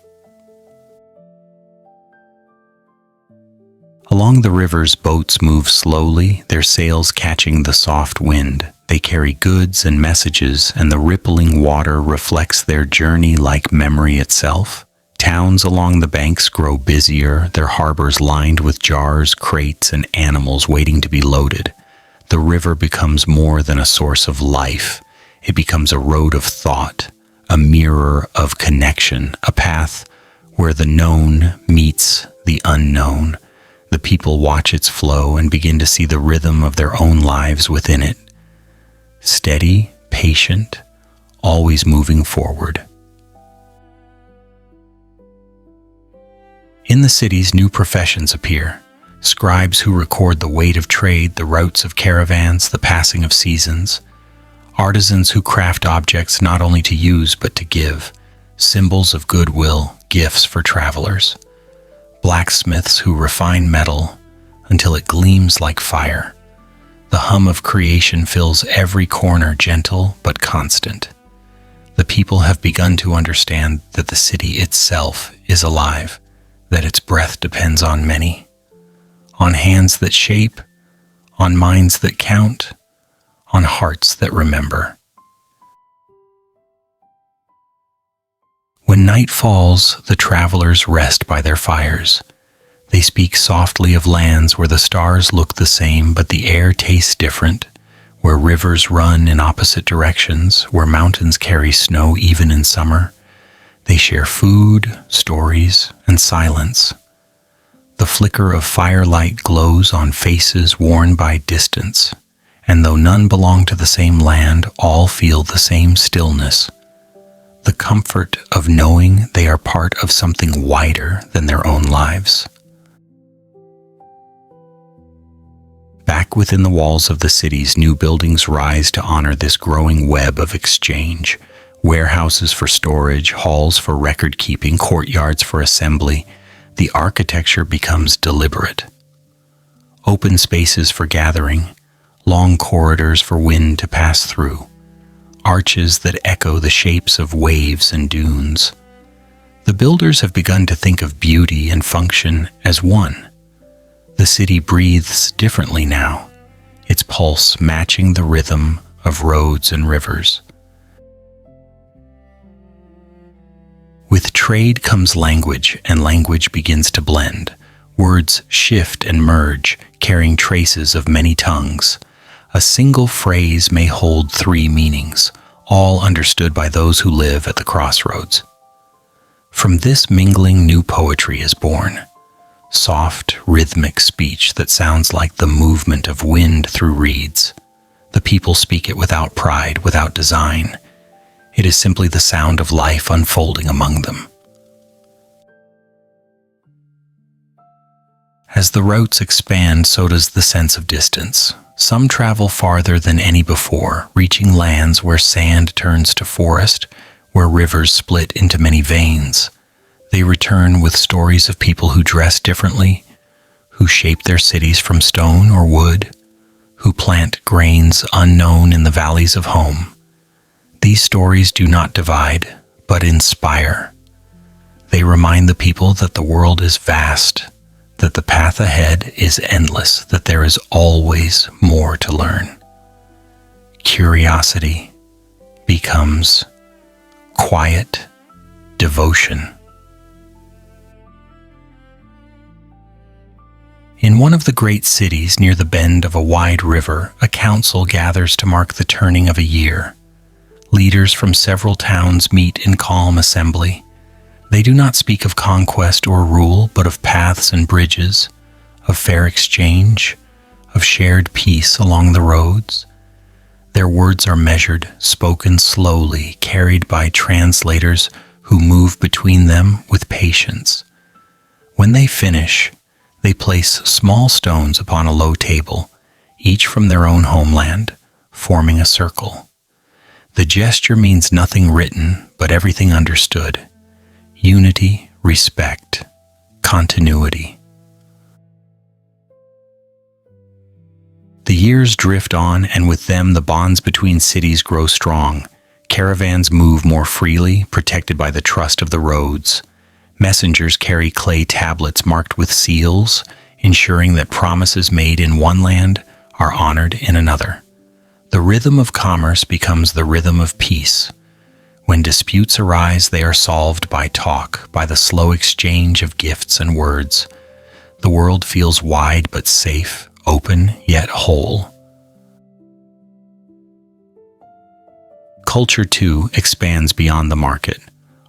Along the rivers, boats move slowly, their sails catching the soft wind. They carry goods and messages, and the rippling water reflects their journey like memory itself. Towns along the banks grow busier, their harbors lined with jars, crates, and animals waiting to be loaded. The river becomes more than a source of life. It becomes a road of thought, a mirror of connection, a path where the known meets the unknown. The people watch its flow and begin to see the rhythm of their own lives within it. Steady, patient, always moving forward. In the cities, new professions appear. Scribes who record the weight of trade, the routes of caravans, the passing of seasons. Artisans who craft objects not only to use but to give. Symbols of goodwill, gifts for travelers. Blacksmiths who refine metal until it gleams like fire. The hum of creation fills every corner, gentle but constant. The people have begun to understand that the city itself is alive, that its breath depends on many, on hands that shape, on minds that count, on hearts that remember. When night falls, the travelers rest by their fires. They speak softly of lands where the stars look the same but the air tastes different, where rivers run in opposite directions, where mountains carry snow even in summer. They share food, stories, and silence. The flicker of firelight glows on faces worn by distance, and though none belong to the same land, all feel the same stillness. The comfort of knowing they are part of something wider than their own lives. Back within the walls of the cities, new buildings rise to honor this growing web of exchange. Warehouses for storage, halls for record-keeping, courtyards for assembly. The architecture becomes deliberate. Open spaces for gathering, long corridors for wind to pass through, arches that echo the shapes of waves and dunes. The builders have begun to think of beauty and function as one. The city breathes differently now, its pulse matching the rhythm of roads and rivers. With trade comes language, and language begins to blend. Words shift and merge, carrying traces of many tongues. A single phrase may hold three meanings, all understood by those who live at the crossroads. From this mingling, new poetry is born. Soft, rhythmic speech that sounds like the movement of wind through reeds. The people speak it without pride, without design. It is simply the sound of life unfolding among them. As the routes expand, so does the sense of distance. Some travel farther than any before, reaching lands where sand turns to forest, where rivers split into many veins. They return with stories of people who dress differently, who shape their cities from stone or wood, who plant grains unknown in the valleys of home. These stories do not divide, but inspire. They remind the people that the world is vast, that the path ahead is endless, that there is always more to learn. Curiosity becomes quiet devotion. In one of the great cities near the bend of a wide river, a council gathers to mark the turning of a year. Leaders from several towns meet in calm assembly. They do not speak of conquest or rule, but of paths and bridges, of fair exchange, of shared peace along the roads. Their words are measured, spoken slowly, carried by translators who move between them with patience. When they finish, they place small stones upon a low table, each from their own homeland, forming a circle. The gesture means nothing written, but everything understood. Unity, respect, continuity. The years drift on, and with them the bonds between cities grow strong. Caravans move more freely, protected by the trust of the roads. Messengers carry clay tablets marked with seals, ensuring that promises made in one land are honored in another. The rhythm of commerce becomes the rhythm of peace. When disputes arise, they are solved by talk, by the slow exchange of gifts and words. The world feels wide but safe, open yet whole. Culture, too, expands beyond the market.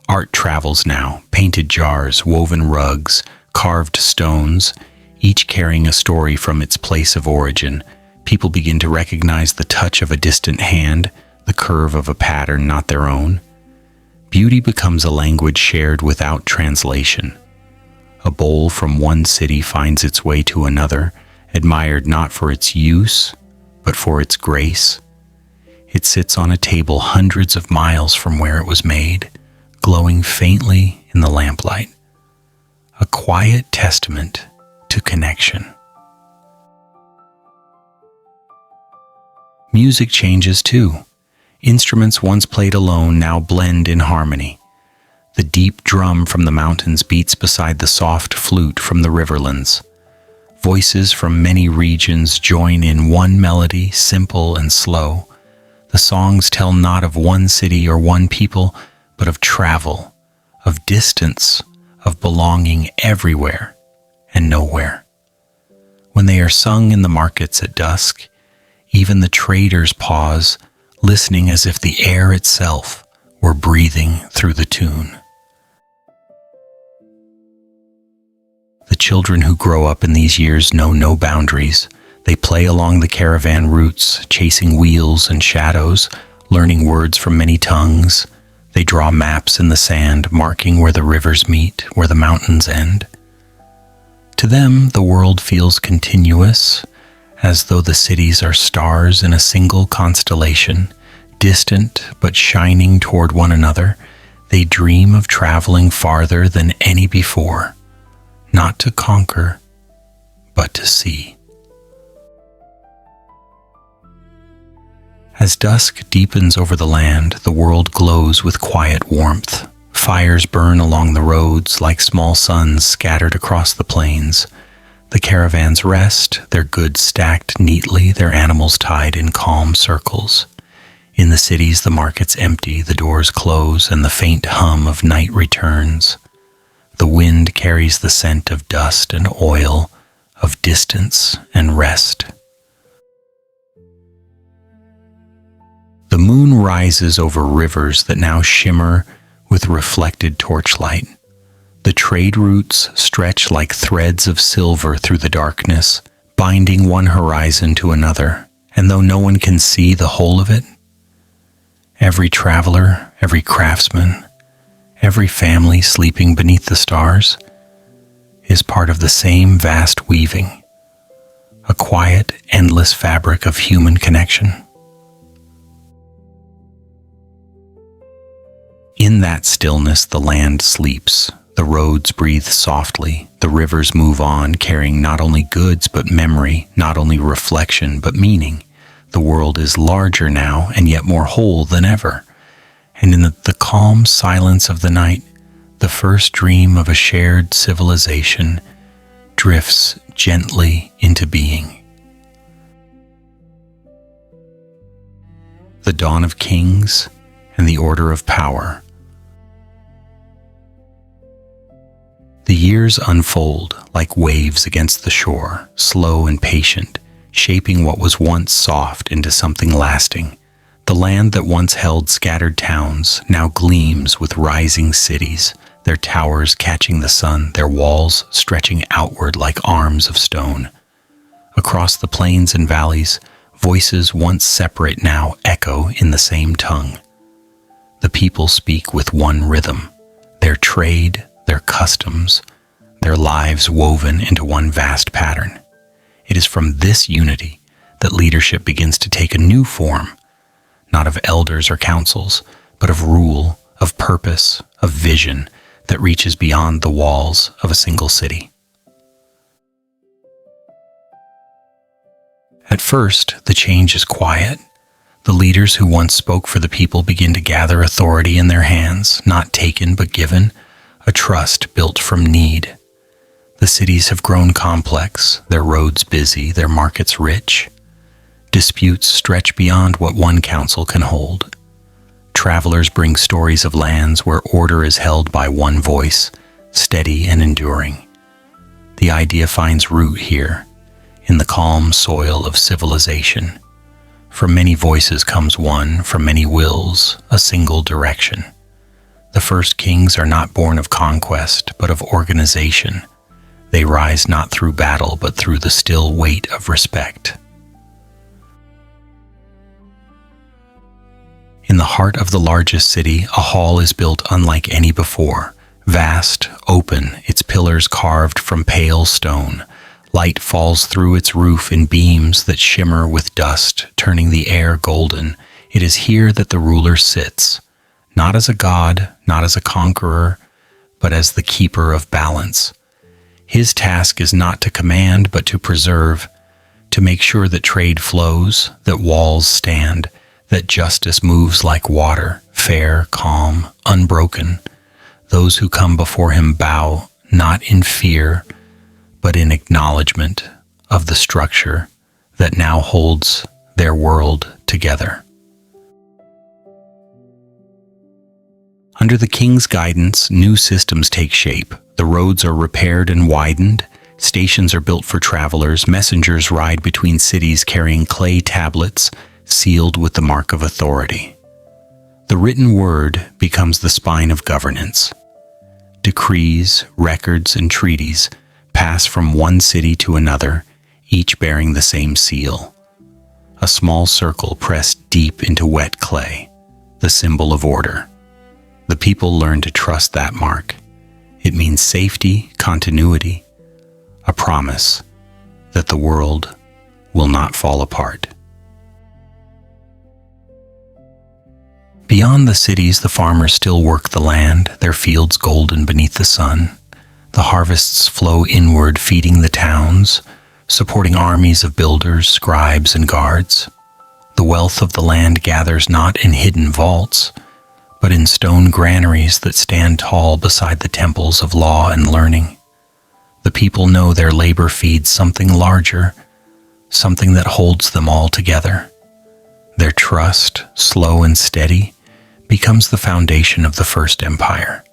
Art travels now, painted jars, woven rugs, carved stones, each carrying a story from its place of origin. People begin to recognize the touch of a distant hand, the curve of a pattern not their own. Beauty becomes a language shared without translation. A bowl from one city finds its way to another, admired not for its use, but for its grace. It sits on a table hundreds of miles from where it was made, glowing faintly in the lamplight. A quiet testament to connection. Music changes too. Instruments once played alone now blend in harmony. The deep drum from the mountains beats beside the soft flute from the riverlands. Voices from many regions join in one melody, simple and slow. The songs tell not of one city or one people, but of travel, of distance, of belonging everywhere and nowhere. When they are sung in the markets at dusk, even the traders pause, listening as if the air itself were breathing through the tune. The children who grow up in these years know no boundaries. They play along the caravan routes, chasing wheels and shadows, learning words from many tongues. They draw maps in the sand, marking where the rivers meet, where the mountains end. To them, the world feels continuous, as though the cities are stars in a single constellation, distant but shining toward one another. They dream of traveling farther than any before, not to conquer, but to see. As dusk deepens over the land, the world glows with quiet warmth. Fires burn along the roads like small suns scattered across the plains. The caravans rest, their goods stacked neatly, their animals tied in calm circles. In the cities, the markets empty, the doors close, and the faint hum of night returns. The wind carries the scent of dust and oil, of distance and rest. The moon rises over rivers that now shimmer with reflected torchlight. The trade routes stretch like threads of silver through the darkness, binding one horizon to another, and though no one can see the whole of it, every traveler, every craftsman, every family sleeping beneath the stars is part of the same vast weaving, a quiet, endless fabric of human connection. In that stillness, the land sleeps. The roads breathe softly. The rivers move on, carrying not only goods but memory, not only reflection but meaning. The world is larger now and yet more whole than ever. And in the calm silence of the night, the first dream of a shared civilization drifts gently into being. The dawn of kings and the order of power. The years unfold like waves against the shore, slow and patient, shaping what was once soft into something lasting. The land that once held scattered towns now gleams with rising cities, their towers catching the sun, their walls stretching outward like arms of stone. Across the plains and valleys, voices once separate now echo in the same tongue. The people speak with one rhythm, their trade, their customs, their lives woven into one vast pattern. It is from this unity that leadership begins to take a new form, not of elders or councils, but of rule, of purpose, of vision that reaches beyond the walls of a single city. At first, the change is quiet. The leaders who once spoke for the people begin to gather authority in their hands, not taken but given, a trust built from need. The cities have grown complex, their roads busy, their markets rich. Disputes stretch beyond what one council can hold. Travelers bring stories of lands where order is held by one voice, steady and enduring. The idea finds root here, in the calm soil of civilization. From many voices comes one, from many wills, a single direction. The first kings are not born of conquest, but of organization. They rise not through battle, but through the still weight of respect. In the heart of the largest city, a hall is built unlike any before. Vast, open, its pillars carved from pale stone. Light falls through its roof in beams that shimmer with dust, turning the air golden. It is here that the ruler sits, not as a god, not as a conqueror, but as the keeper of balance. His task is not to command, but to preserve, to make sure that trade flows, that walls stand, that justice moves like water, fair, calm, unbroken. Those who come before him bow not in fear, but in acknowledgement of the structure that now holds their world together. Under the king's guidance, new systems take shape. The roads are repaired and widened. Stations are built for travelers. Messengers ride between cities carrying clay tablets sealed with the mark of authority. The written word becomes the spine of governance. Decrees, records, and treaties pass from one city to another, each bearing the same seal. A small circle pressed deep into wet clay, the symbol of order. The people learn to trust that mark. It means safety, continuity, a promise that the world will not fall apart. Beyond the cities, the farmers still work the land, their fields golden beneath the sun. The harvests flow inward, feeding the towns, supporting armies of builders, scribes, and guards. The wealth of the land gathers not in hidden vaults, but in stone granaries that stand tall beside the temples of law and learning. The people know their labor feeds something larger, something that holds them all together. Their trust, slow and steady, becomes the foundation of the first empire.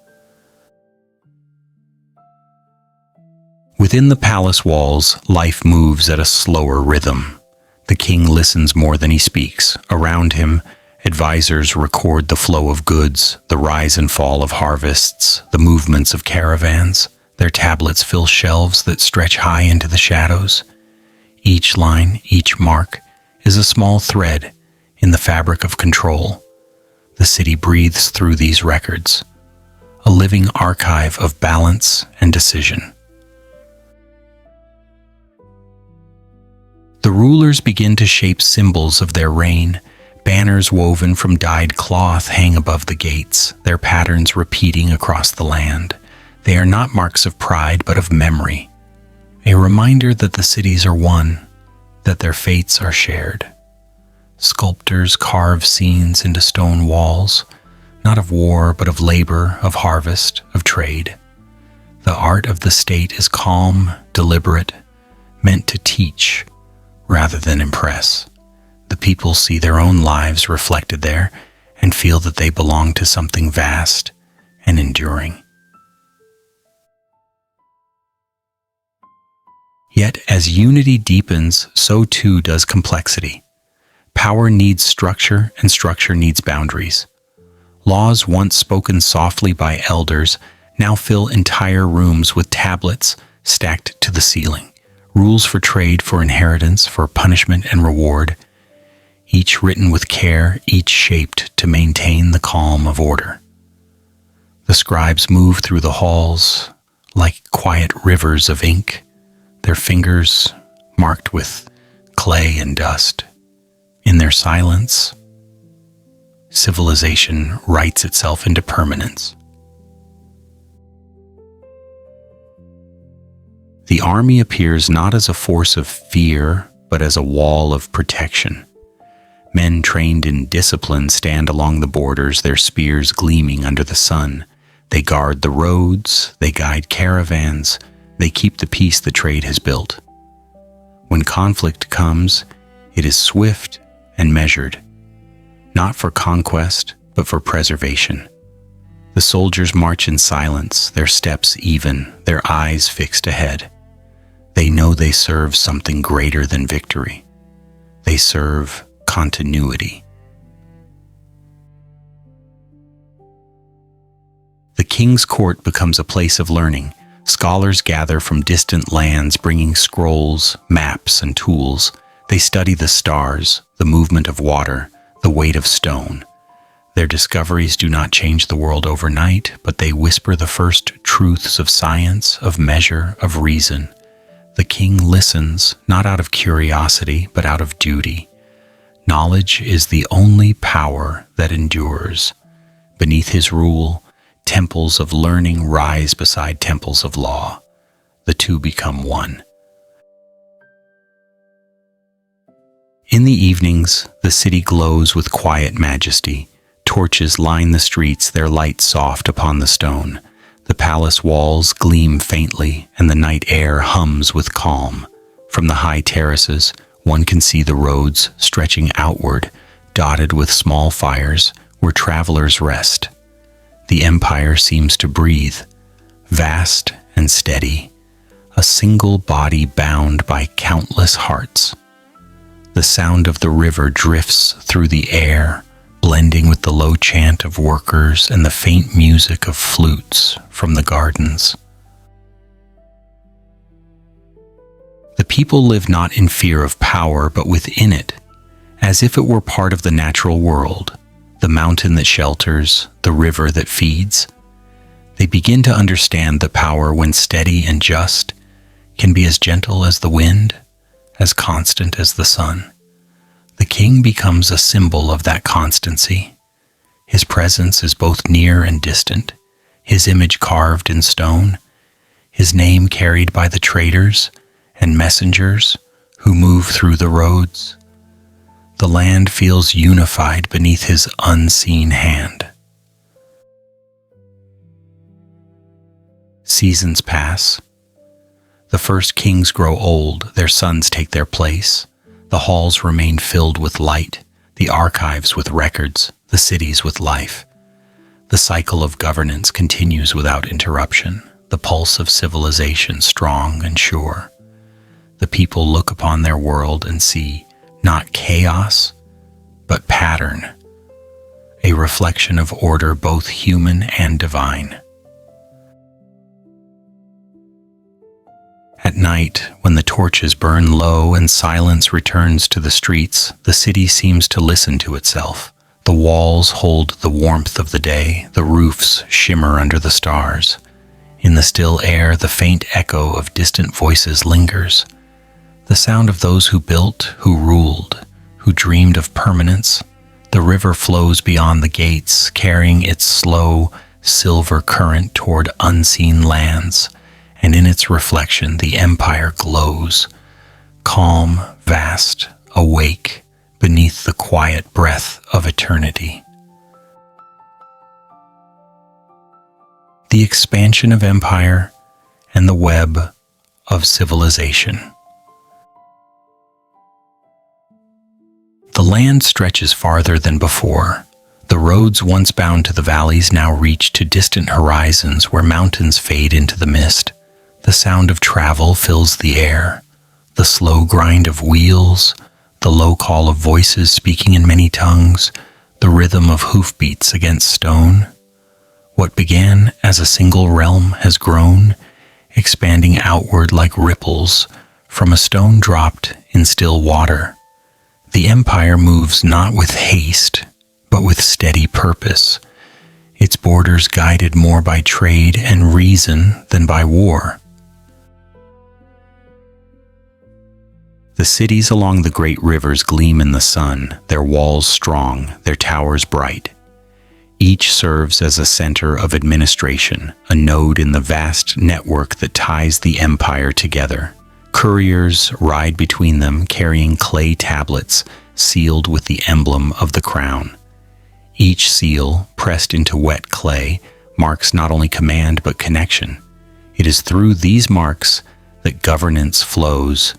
Within the palace walls, life moves at a slower rhythm. The king listens more than he speaks. Around him, advisors record the flow of goods, the rise and fall of harvests, the movements of caravans. Their tablets fill shelves that stretch high into the shadows. Each line, each mark, is a small thread in the fabric of control. The city breathes through these records, a living archive of balance and decision. The rulers begin to shape symbols of their reign. Banners woven from dyed cloth hang above the gates, their patterns repeating across the land. They are not marks of pride, but of memory, a reminder that the cities are one, that their fates are shared. Sculptors carve scenes into stone walls, not of war, but of labor, of harvest, of trade. The art of the state is calm, deliberate, meant to teach rather than impress. The people see their own lives reflected there and feel that they belong to something vast and enduring. Yet, as unity deepens, so too does complexity. Power needs structure, and structure needs boundaries. Laws once spoken softly by elders now fill entire rooms with tablets stacked to the ceiling. Rules for trade, for inheritance, for punishment and reward, each written with care, each shaped to maintain the calm of order. The scribes move through the halls like quiet rivers of ink, their fingers marked with clay and dust. In their silence, civilization writes itself into permanence. The army appears not as a force of fear, but as a wall of protection. Men trained in discipline stand along the borders, their spears gleaming under the sun. They guard the roads, they guide caravans, they keep the peace the trade has built. When conflict comes, it is swift and measured, not for conquest, but for preservation. The soldiers march in silence, their steps even, their eyes fixed ahead. They know they serve something greater than victory. They serve continuity. The king's court becomes a place of learning. Scholars gather from distant lands, bringing scrolls, maps, and tools. They study the stars, the movement of water, the weight of stone. Their discoveries do not change the world overnight, but they whisper the first truths of science, of measure, of reason. The king listens, not out of curiosity, but out of duty. Knowledge is the only power that endures. Beneath his rule, temples of learning rise beside temples of law. The two become one. In the evenings, the city glows with quiet majesty. Torches line the streets, their light soft upon the stone. The palace walls gleam faintly, and the night air hums with calm. From the high terraces, one can see the roads stretching outward, dotted with small fires where travelers rest. The empire seems to breathe, vast and steady, a single body bound by countless hearts. The sound of the river drifts through the air, blending with the low chant of workers and the faint music of flutes from the gardens. The people live not in fear of power, but within it, as if it were part of the natural world, the mountain that shelters, the river that feeds. They begin to understand that power, when steady and just, can be as gentle as the wind, as constant as the sun. The king becomes a symbol of that constancy. His presence is both near and distant, his image carved in stone, his name carried by the traders and messengers who move through the roads. The land feels unified beneath his unseen hand. Seasons pass. The first kings grow old, their sons take their place. The halls remain filled with light, the archives with records, the cities with life. The cycle of governance continues without interruption, the pulse of civilization strong and sure. The people look upon their world and see not chaos, but pattern, a reflection of order both human and divine. At night, when the torches burn low and silence returns to the streets, the city seems to listen to itself. The walls hold the warmth of the day, the roofs shimmer under the stars. In the still air, the faint echo of distant voices lingers. The sound of those who built, who ruled, who dreamed of permanence. The river flows beyond the gates, carrying its slow, silver current toward unseen lands. And in its reflection the empire glows, calm, vast, awake, beneath the quiet breath of eternity. The expansion of empire and the web of civilization. The land stretches farther than before. The roads once bound to the valleys now reach to distant horizons where mountains fade into the mist. The sound of travel fills the air, the slow grind of wheels, the low call of voices speaking in many tongues, the rhythm of hoofbeats against stone. What began as a single realm has grown, expanding outward like ripples from a stone dropped in still water. The empire moves not with haste, but with steady purpose, its borders guided more by trade and reason than by war. The cities along the great rivers gleam in the sun, their walls strong, their towers bright. Each serves as a center of administration, a node in the vast network that ties the empire together. Couriers ride between them, carrying clay tablets sealed with the emblem of the crown. Each seal, pressed into wet clay, marks not only command but connection. It is through these marks that governance flows.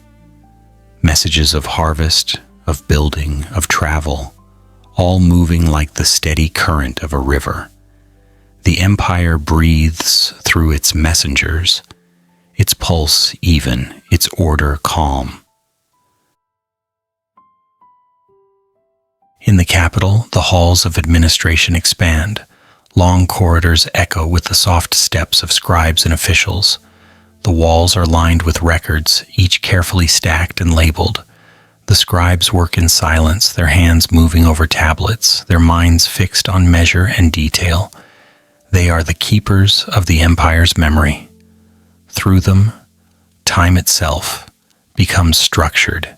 Messages of harvest, of building, of travel, all moving like the steady current of a river. The empire breathes through its messengers, its pulse even, its order calm. In the capital, the halls of administration expand. Long corridors echo with the soft steps of scribes and officials. The walls are lined with records, each carefully stacked and labeled. The scribes work in silence, their hands moving over tablets, their minds fixed on measure and detail. They are the keepers of the empire's memory. Through them, time itself becomes structured.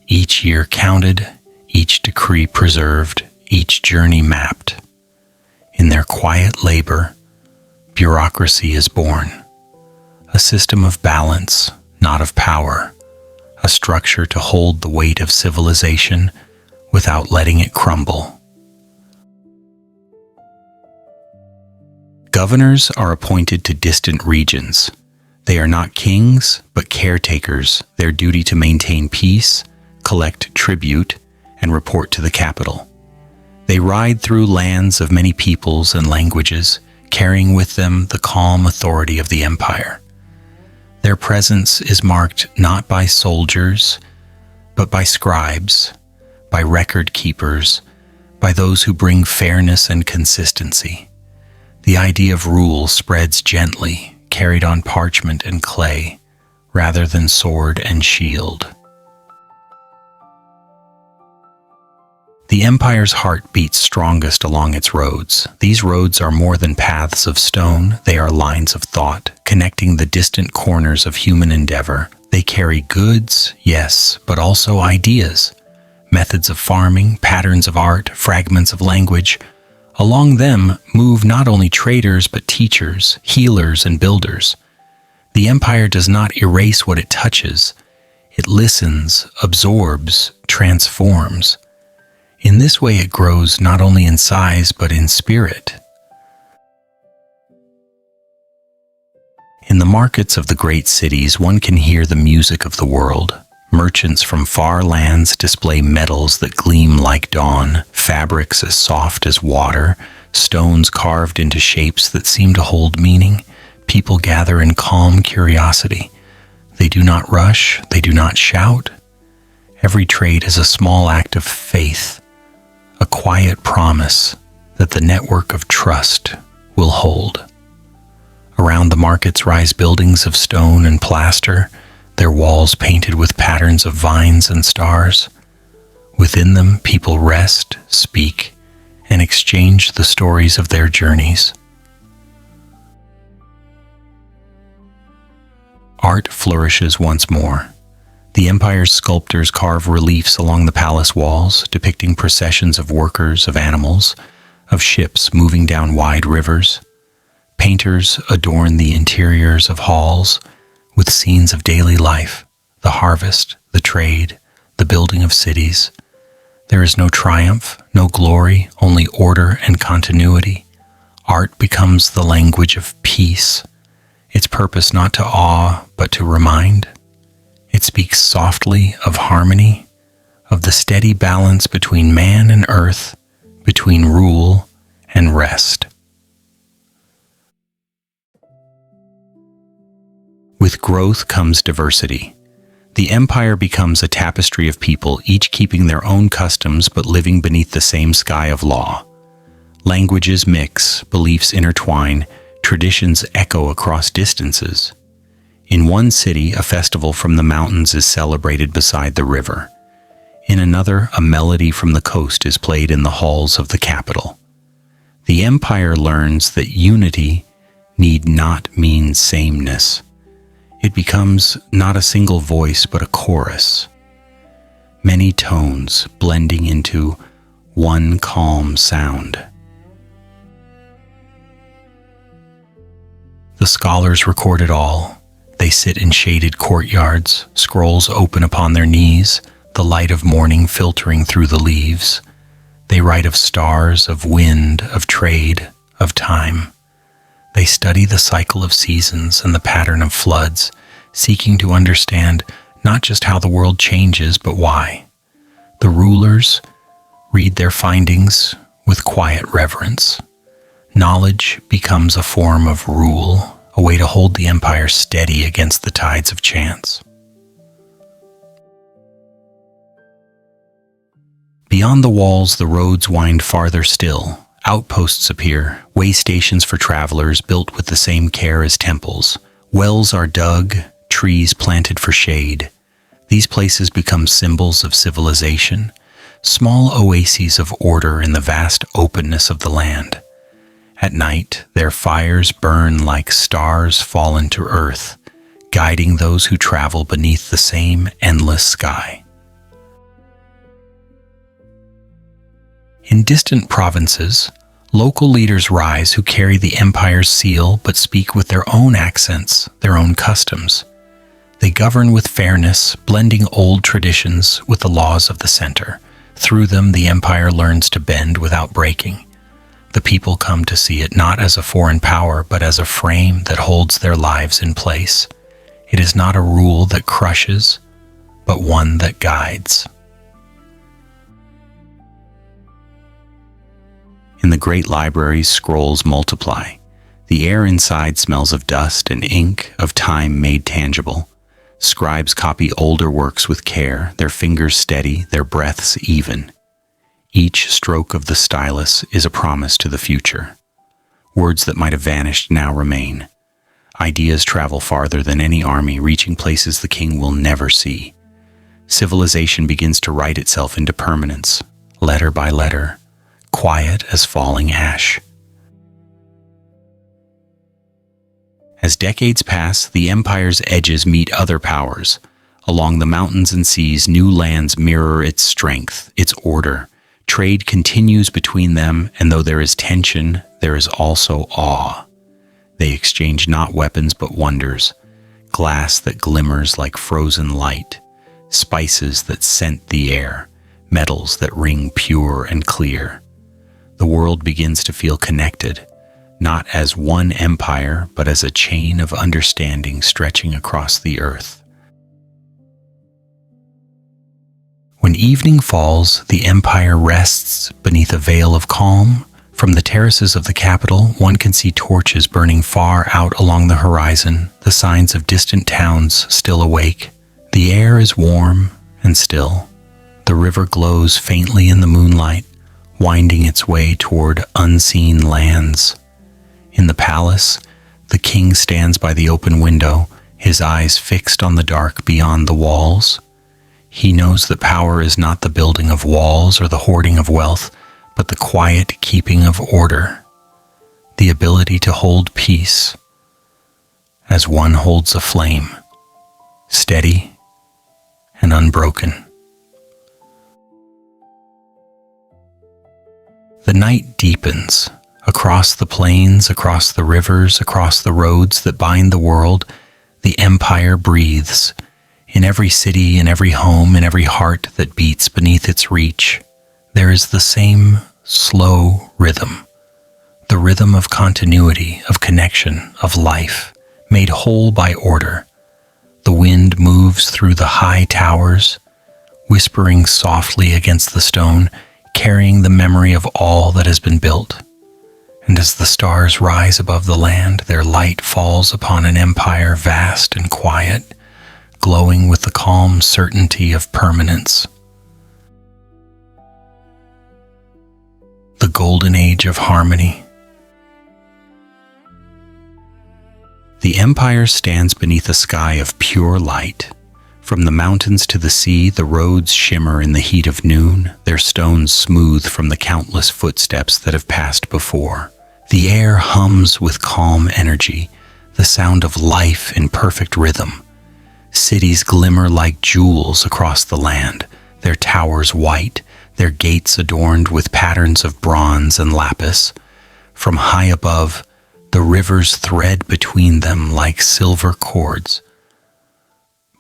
Each year counted, each decree preserved, each journey mapped. In their quiet labor, bureaucracy is born. A system of balance, not of power. a structure to hold the weight of civilization without letting it crumble. Governors are appointed to distant regions. They are not kings, but caretakers, their duty to maintain peace, collect tribute, and report to the capital. They ride through lands of many peoples and languages, carrying with them the calm authority of the empire. Their presence is marked not by soldiers, but by scribes, by record keepers, by those who bring fairness and consistency. The idea of rule spreads gently, carried on parchment and clay, rather than sword and shield. The empire's heart beats strongest along its roads. These roads are more than paths of stone, they are lines of thought, connecting the distant corners of human endeavor. They carry goods, yes, but also ideas, methods of farming, patterns of art, fragments of language. Along them move not only traders but teachers, healers, and builders. The empire does not erase what it touches. It listens, absorbs, transforms. In this way it grows not only in size but in spirit. In the markets of the great cities, one can hear the music of the world. Merchants from far lands display metals that gleam like dawn, fabrics as soft as water, stones carved into shapes that seem to hold meaning. People gather in calm curiosity. They do not rush, they do not shout. Every trade is a small act of faith, a quiet promise that the network of trust will hold. Around the markets rise buildings of stone and plaster, their walls painted with patterns of vines and stars. Within them, people rest, speak, and exchange the stories of their journeys. Art flourishes once more. The empire's sculptors carve reliefs along the palace walls, depicting processions of workers, of animals, of ships moving down wide rivers. Painters adorn the interiors of halls with scenes of daily life, the harvest, the trade, the building of cities. There is no triumph, no glory, only order and continuity. Art becomes the language of peace, its purpose not to awe, but to remind. It speaks softly of harmony, of the steady balance between man and earth, between rule and rest. With growth comes diversity. The empire becomes a tapestry of people, each keeping their own customs but living beneath the same sky of law. Languages mix, beliefs intertwine, traditions echo across distances. In one city, a festival from the mountains is celebrated beside the river. In another, a melody from the coast is played in the halls of the capital. The empire learns that unity need not mean sameness. It becomes not a single voice but a chorus, many tones blending into one calm sound. The scholars record it all. They sit in shaded courtyards, scrolls open upon their knees, the light of morning filtering through the leaves. They write of stars, of wind, of trade, of time. They study the cycle of seasons and the pattern of floods, seeking to understand not just how the world changes, but why. The rulers read their findings with quiet reverence. Knowledge becomes a form of rule, a way to hold the empire steady against the tides of chance. Beyond the walls, the roads wind farther still. Outposts appear, way stations for travelers built with the same care as temples. Wells are dug, trees planted for shade. These places become symbols of civilization, small oases of order in the vast openness of the land. At night, their fires burn like stars fallen to earth, guiding those who travel beneath the same endless sky. In distant provinces, local leaders rise who carry the empire's seal but speak with their own accents, their own customs. They govern with fairness, blending old traditions with the laws of the center. Through them, the empire learns to bend without breaking. The people come to see it not as a foreign power, but as a frame that holds their lives in place. It is not a rule that crushes, but one that guides. In the great libraries, scrolls multiply. The air inside smells of dust and ink, of time made tangible. Scribes copy older works with care, their fingers steady, their breaths even. Each stroke of the stylus is a promise to the future. Words that might have vanished now remain. Ideas travel farther than any army, reaching places the king will never see. Civilization begins to write itself into permanence, letter by letter, quiet as falling ash. As decades pass, the empire's edges meet other powers. Along the mountains and seas, new lands mirror its strength, its order. Trade continues between them, and though there is tension, there is also awe. They exchange not weapons but wonders, glass that glimmers like frozen light, spices that scent the air, metals that ring pure and clear. The world begins to feel connected, not as one empire, but as a chain of understanding stretching across the earth. When evening falls, the empire rests beneath a veil of calm. From the terraces of the capital, one can see torches burning far out along the horizon, the signs of distant towns still awake. The air is warm and still. The river glows faintly in the moonlight, winding its way toward unseen lands. In the palace, the king stands by the open window, his eyes fixed on the dark beyond the walls. He knows that power is not the building of walls or the hoarding of wealth, but the quiet keeping of order, the ability to hold peace as one holds a flame, steady and unbroken. The night deepens. Across the plains, across the rivers, across the roads that bind the world, the empire breathes. In every city, in every home, in every heart that beats beneath its reach, there is the same slow rhythm, the rhythm of continuity, of connection, of life, made whole by order. The wind moves through the high towers, whispering softly against the stone, carrying the memory of all that has been built. And as the stars rise above the land, their light falls upon an empire vast and quiet, glowing with the calm certainty of permanence. The golden age of harmony. The empire stands beneath a sky of pure light. From the mountains to the sea, the roads shimmer in the heat of noon, their stones smooth from the countless footsteps that have passed before. The air hums with calm energy, the sound of life in perfect rhythm. Cities glimmer like jewels across the land, their towers white, their gates adorned with patterns of bronze and lapis. From high above, the rivers thread between them like silver cords,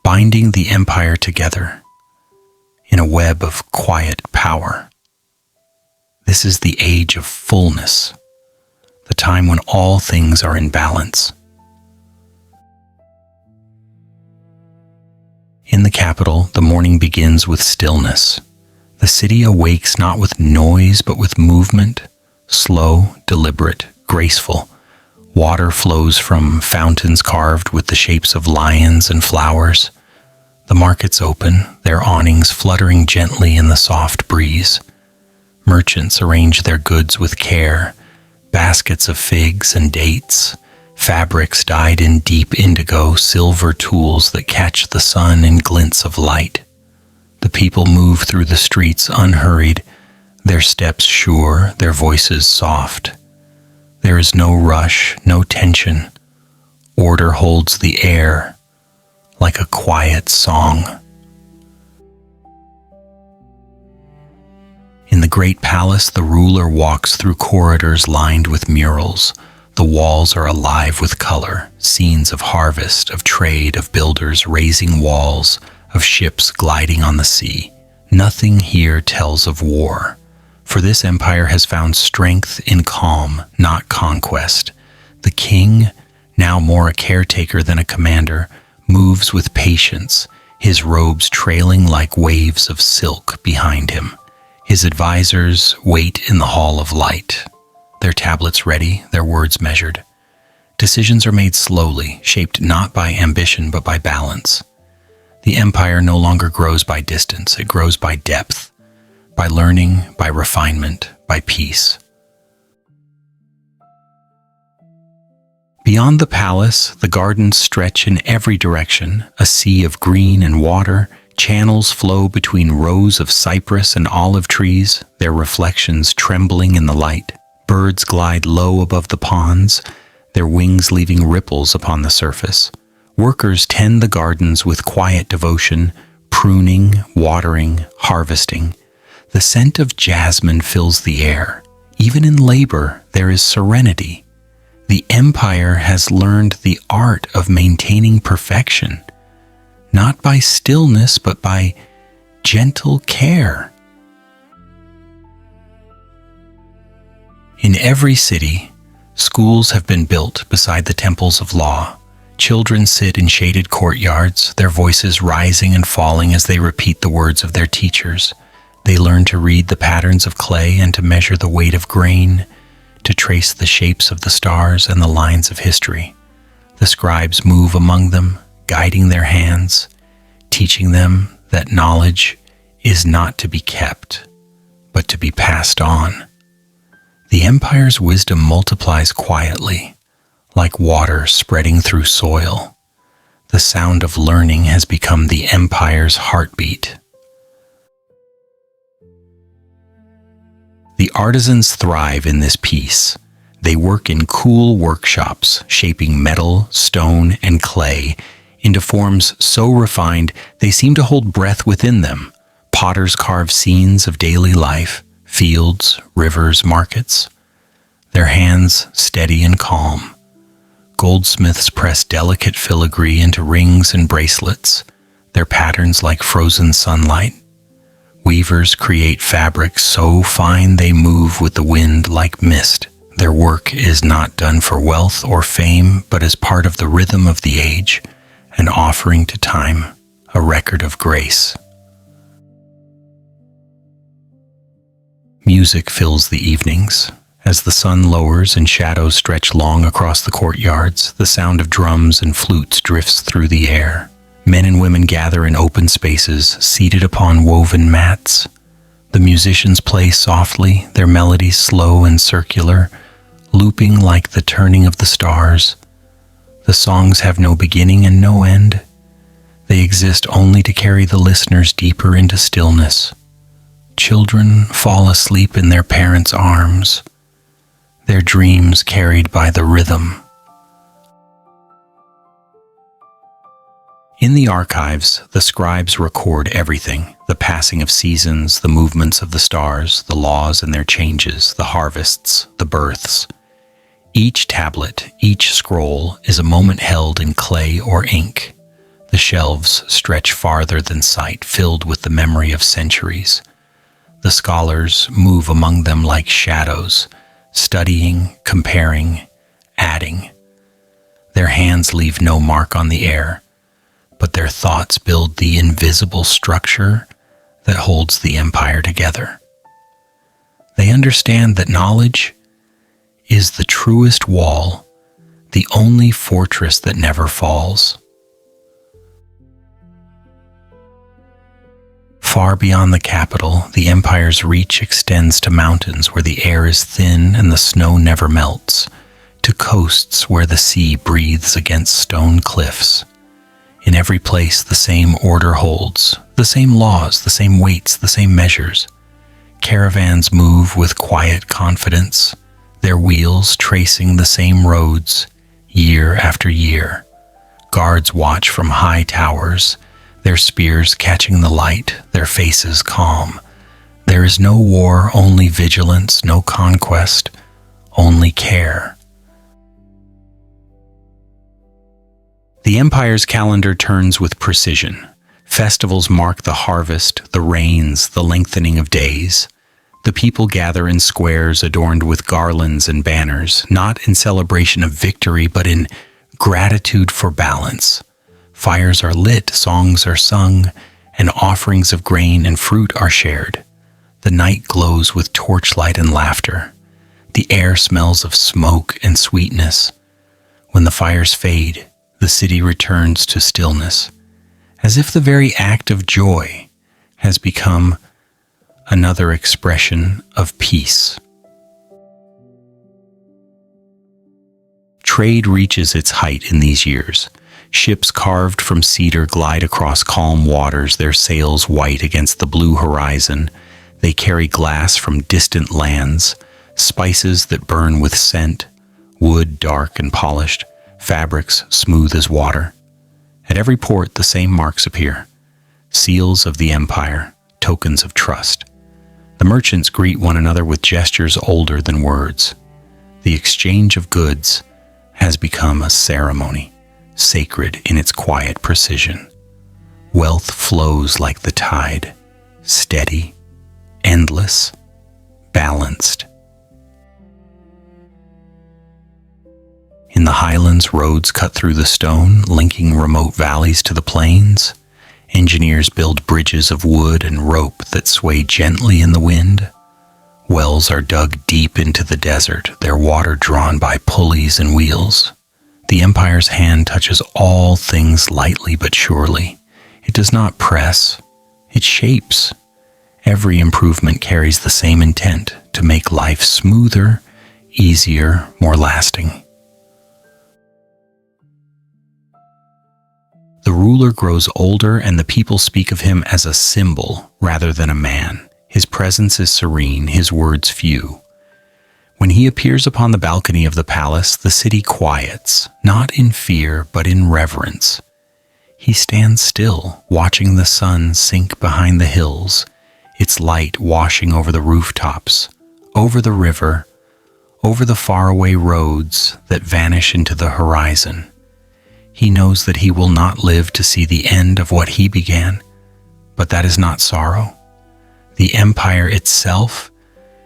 binding the empire together in a web of quiet power. This is the age of fullness, the time when all things are in balance. In the capital, the morning begins with stillness. The city awakes not with noise, but with movement, slow, deliberate, graceful. Water flows from fountains carved with the shapes of lions and flowers. The markets open, their awnings fluttering gently in the soft breeze. Merchants arrange their goods with care, baskets of figs and dates, fabrics dyed in deep indigo, silver tools that catch the sun in glints of light. The people move through the streets unhurried, their steps sure, their voices soft. There is no rush, no tension. Order holds the air like a quiet song. In the great palace, the ruler walks through corridors lined with murals. The walls are alive with color, scenes of harvest, of trade, of builders raising walls, of ships gliding on the sea. Nothing here tells of war, for this empire has found strength in calm, not conquest. The king, now more a caretaker than a commander, moves with patience, his robes trailing like waves of silk behind him. His advisors wait in the hall of light, their tablets ready, their words measured. Decisions are made slowly, shaped not by ambition but by balance. The empire no longer grows by distance, it grows by depth, by learning, by refinement, by peace. Beyond the palace, the gardens stretch in every direction, a sea of green and water. Channels flow between rows of cypress and olive trees, their reflections trembling in the light. Birds glide low above the ponds, their wings leaving ripples upon the surface. Workers tend the gardens with quiet devotion, pruning, watering, harvesting. The scent of jasmine fills the air. Even in labor, there is serenity. The empire has learned the art of maintaining perfection, not by stillness, but by gentle care. In every city, schools have been built beside the temples of law. Children sit in shaded courtyards, their voices rising and falling as they repeat the words of their teachers. They learn to read the patterns of clay and to measure the weight of grain, to trace the shapes of the stars and the lines of history. The scribes move among them, guiding their hands, teaching them that knowledge is not to be kept, but to be passed on. The empire's wisdom multiplies quietly, like water spreading through soil. The sound of learning has become the empire's heartbeat. The artisans thrive in this peace. They work in cool workshops, shaping metal, stone, and clay into forms so refined they seem to hold breath within them. Potters carve scenes of daily life, fields, rivers, markets, their hands steady and calm. Goldsmiths press delicate filigree into rings and bracelets, their patterns like frozen sunlight. Weavers create fabrics so fine they move with the wind like mist. Their work is not done for wealth or fame, but as part of the rhythm of the age, an offering to time, a record of grace. Music fills the evenings. As the sun lowers and shadows stretch long across the courtyards, the sound of drums and flutes drifts through the air. Men and women gather in open spaces, seated upon woven mats. The musicians play softly, their melodies slow and circular, looping like the turning of the stars. The songs have no beginning and no end. They exist only to carry the listeners deeper into stillness. Children fall asleep in their parents' arms, their dreams carried by the rhythm. In the archives, the scribes record everything: the passing of seasons, the movements of the stars, the laws and their changes, the harvests, the births. Each tablet, each scroll is a moment held in clay or ink. The shelves stretch farther than sight, filled with the memory of centuries. The scholars move among them like shadows, studying, comparing, adding. Their hands leave no mark on the air, but their thoughts build the invisible structure that holds the empire together. They understand that knowledge is the truest wall, the only fortress that never falls. Far beyond the capital, the empire's reach extends to mountains where the air is thin and the snow never melts, to coasts where the sea breathes against stone cliffs. In every place, the same order holds, the same laws, the same weights, the same measures. Caravans move with quiet confidence, their wheels tracing the same roads, year after year. Guards watch from high towers, their spears catching the light, their faces calm. There is no war, only vigilance, no conquest, only care. The empire's calendar turns with precision. Festivals mark the harvest, the rains, the lengthening of days. The people gather in squares adorned with garlands and banners, not in celebration of victory, but in gratitude for balance. Fires are lit, songs are sung, and offerings of grain and fruit are shared. The night glows with torchlight and laughter. The air smells of smoke and sweetness. When the fires fade, the city returns to stillness, as if the very act of joy has become another expression of peace. Trade reaches its height in these years. Ships carved from cedar glide across calm waters, their sails white against the blue horizon. They carry glass from distant lands, spices that burn with scent, wood dark and polished, fabrics smooth as water. At every port the same marks appear, seals of the empire, tokens of trust. The merchants greet one another with gestures older than words. The exchange of goods has become a ceremony, sacred in its quiet precision. Wealth flows like the tide, steady, endless, balanced. In the highlands, roads cut through the stone, linking remote valleys to the plains. Engineers build bridges of wood and rope that sway gently in the wind. Wells are dug deep into the desert, their water drawn by pulleys and wheels. The empire's hand touches all things lightly but surely. It does not press, it shapes. Every improvement carries the same intent, to make life smoother, easier, more lasting. The ruler grows older and the people speak of him as a symbol rather than a man. His presence is serene, his words few. When he appears upon the balcony of the palace, the city quiets, not in fear but in reverence. He stands still, watching the sun sink behind the hills, its light washing over the rooftops, over the river, over the faraway roads that vanish into the horizon. He knows that he will not live to see the end of what he began, but that is not sorrow. The empire itself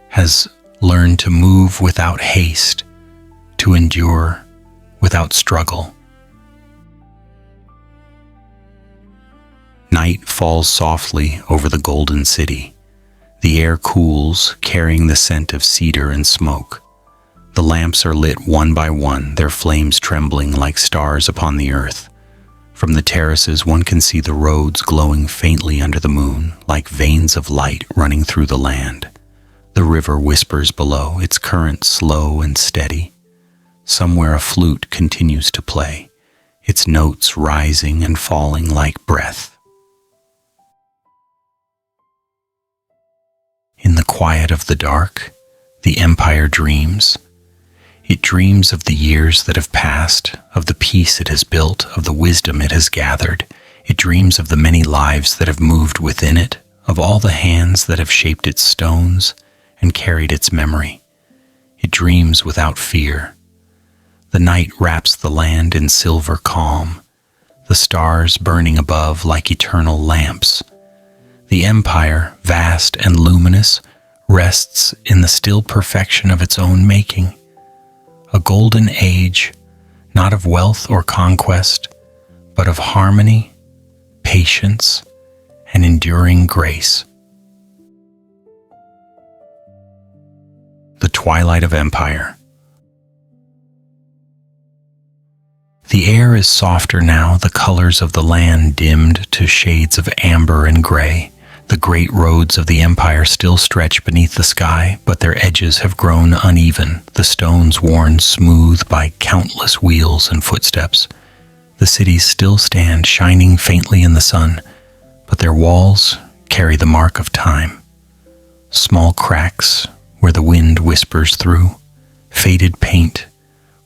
has learned to move without haste, to endure without struggle. Night falls softly over the golden city. The air cools, carrying the scent of cedar and smoke. The lamps are lit one by one, their flames trembling like stars upon the earth. From the terraces one can see the roads glowing faintly under the moon, like veins of light running through the land. The river whispers below, its current slow and steady. Somewhere a flute continues to play, its notes rising and falling like breath. In the quiet of the dark, the empire dreams. It dreams of the years that have passed, of the peace it has built, of the wisdom it has gathered. It dreams of the many lives that have moved within it, of all the hands that have shaped its stones and carried its memory. It dreams without fear. The night wraps the land in silver calm, the stars burning above like eternal lamps. The empire, vast and luminous, rests in the still perfection of its own making. A golden age, not of wealth or conquest, but of harmony, patience, and enduring grace. The Twilight of Empire. The air is softer now, the colors of the land dimmed to shades of amber and gray. The great roads of the empire still stretch beneath the sky, but their edges have grown uneven, the stones worn smooth by countless wheels and footsteps. The cities still stand shining faintly in the sun, but their walls carry the mark of time. Small cracks where the wind whispers through, faded paint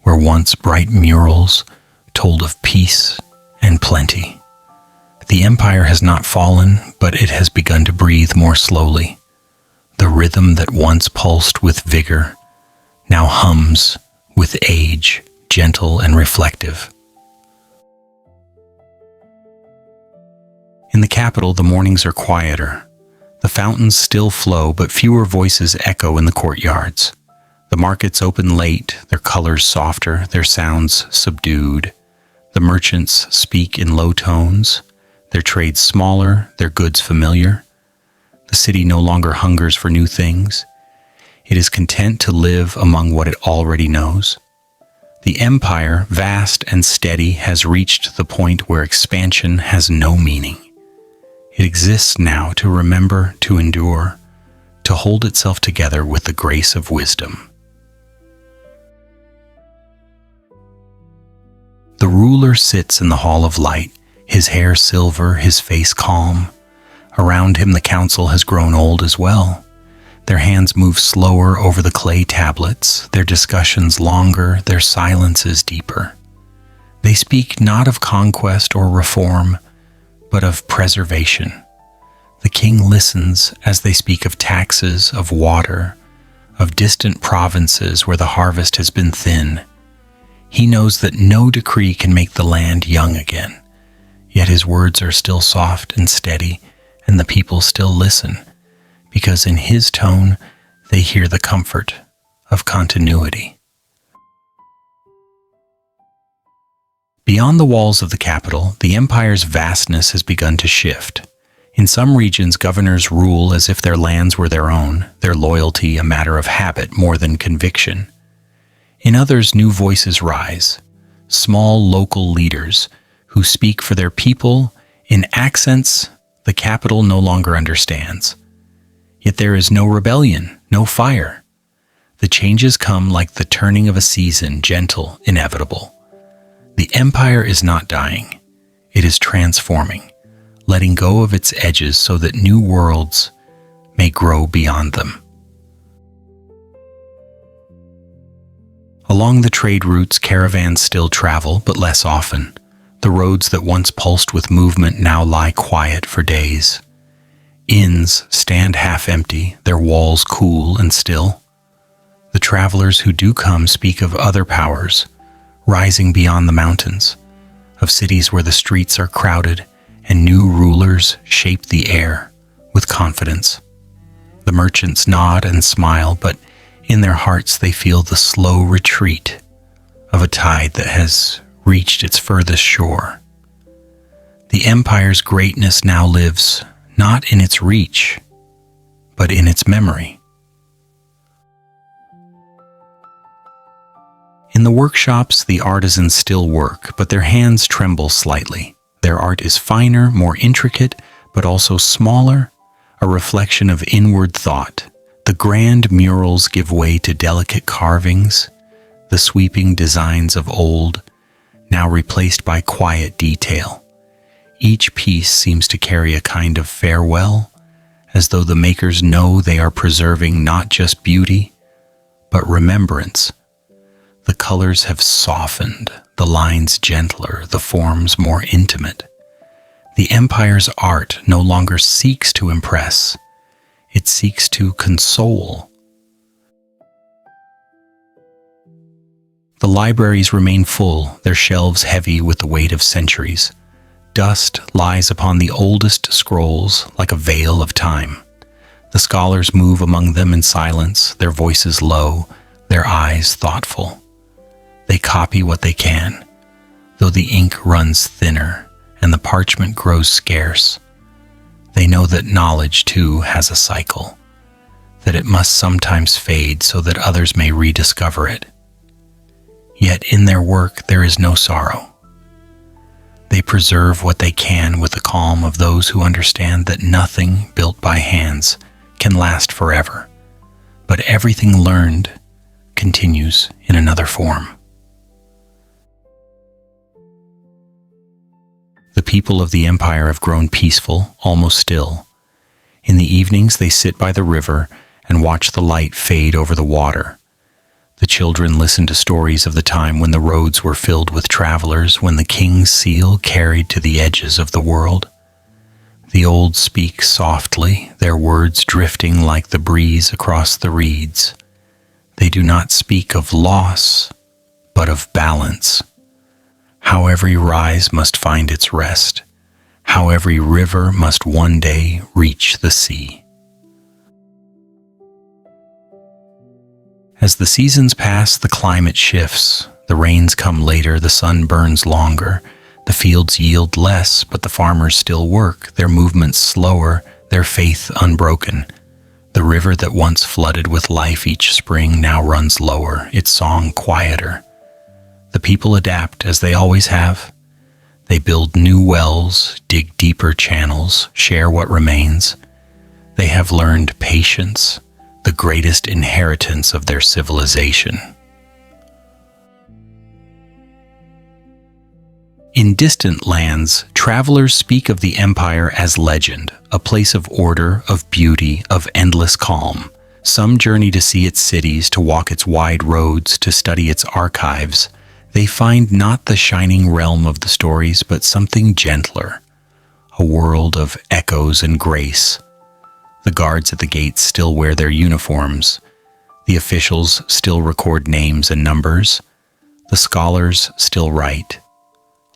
where once bright murals told of peace and plenty. The empire has not fallen, but it has begun to breathe more slowly. The rhythm that once pulsed with vigor now hums with age, gentle and reflective. In the capital, the mornings are quieter. The fountains still flow, but fewer voices echo in the courtyards. The markets open late, their colors softer, their sounds subdued. The merchants speak in low tones, their trades smaller, their goods familiar. The city no longer hungers for new things. It is content to live among what it already knows. The empire, vast and steady, has reached the point where expansion has no meaning. It exists now to remember, to endure, to hold itself together with the grace of wisdom. The ruler sits in the hall of light, his hair silver, his face calm. Around him the council has grown old as well. Their hands move slower over the clay tablets, their discussions longer, their silences deeper. They speak not of conquest or reform, but of preservation. The king listens as they speak of taxes, of water, of distant provinces where the harvest has been thin. He knows that no decree can make the land young again, yet his words are still soft and steady, and the people still listen, because in his tone they hear the comfort of continuity. Beyond the walls of the capital, the empire's vastness has begun to shift. In some regions, governors rule as if their lands were their own, their loyalty a matter of habit more than conviction. In others, new voices rise, small local leaders who speak for their people in accents the capital no longer understands. Yet there is no rebellion, no fire. The changes come like the turning of a season, gentle, inevitable. The empire is not dying. It is transforming, letting go of its edges so that new worlds may grow beyond them. Along the trade routes, caravans still travel, but less often. The roads that once pulsed with movement now lie quiet for days. Inns stand half empty, their walls cool and still. The travelers who do come speak of other powers, rising beyond the mountains, of cities where the streets are crowded and new rulers shape the air with confidence. The merchants nod and smile, but in their hearts they feel the slow retreat of a tide that has reached its furthest shore. The empire's greatness now lives not in its reach, but in its memory. In the workshops, the artisans still work, but their hands tremble slightly. Their art is finer, more intricate, but also smaller, a reflection of inward thought. The grand murals give way to delicate carvings, the sweeping designs of old, now replaced by quiet detail. Each piece seems to carry a kind of farewell, as though the makers know they are preserving not just beauty, but remembrance. The colors have softened, the lines gentler, the forms more intimate. The empire's art no longer seeks to impress. It seeks to console. The libraries remain full, their shelves heavy with the weight of centuries. Dust lies upon the oldest scrolls like a veil of time. The scholars move among them in silence, their voices low, their eyes thoughtful. They copy what they can, though the ink runs thinner and the parchment grows scarce. They know that knowledge, too, has a cycle, that it must sometimes fade so that others may rediscover it. Yet in their work there is no sorrow. They preserve what they can with the calm of those who understand that nothing built by hands can last forever, but everything learned continues in another form. The people of the empire have grown peaceful, almost still. In the evenings they sit by the river and watch the light fade over the water. The children listen to stories of the time when the roads were filled with travelers, when the king's seal carried to the edges of the world. The old speak softly, their words drifting like the breeze across the reeds. They do not speak of loss, but of balance. How every rise must find its rest, how every river must one day reach the sea. As the seasons pass, the climate shifts. The rains come later, the sun burns longer. The fields yield less, but the farmers still work, their movements slower, their faith unbroken. The river that once flooded with life each spring now runs lower, its song quieter. The people adapt, as they always have. They build new wells, dig deeper channels, share what remains. They have learned patience, the greatest inheritance of their civilization. In distant lands, travelers speak of the empire as legend, a place of order, of beauty, of endless calm. Some journey to see its cities, to walk its wide roads, to study its archives. They find not the shining realm of the stories, but something gentler, a world of echoes and grace. The guards at the gates still wear their uniforms. The officials still record names and numbers. The scholars still write.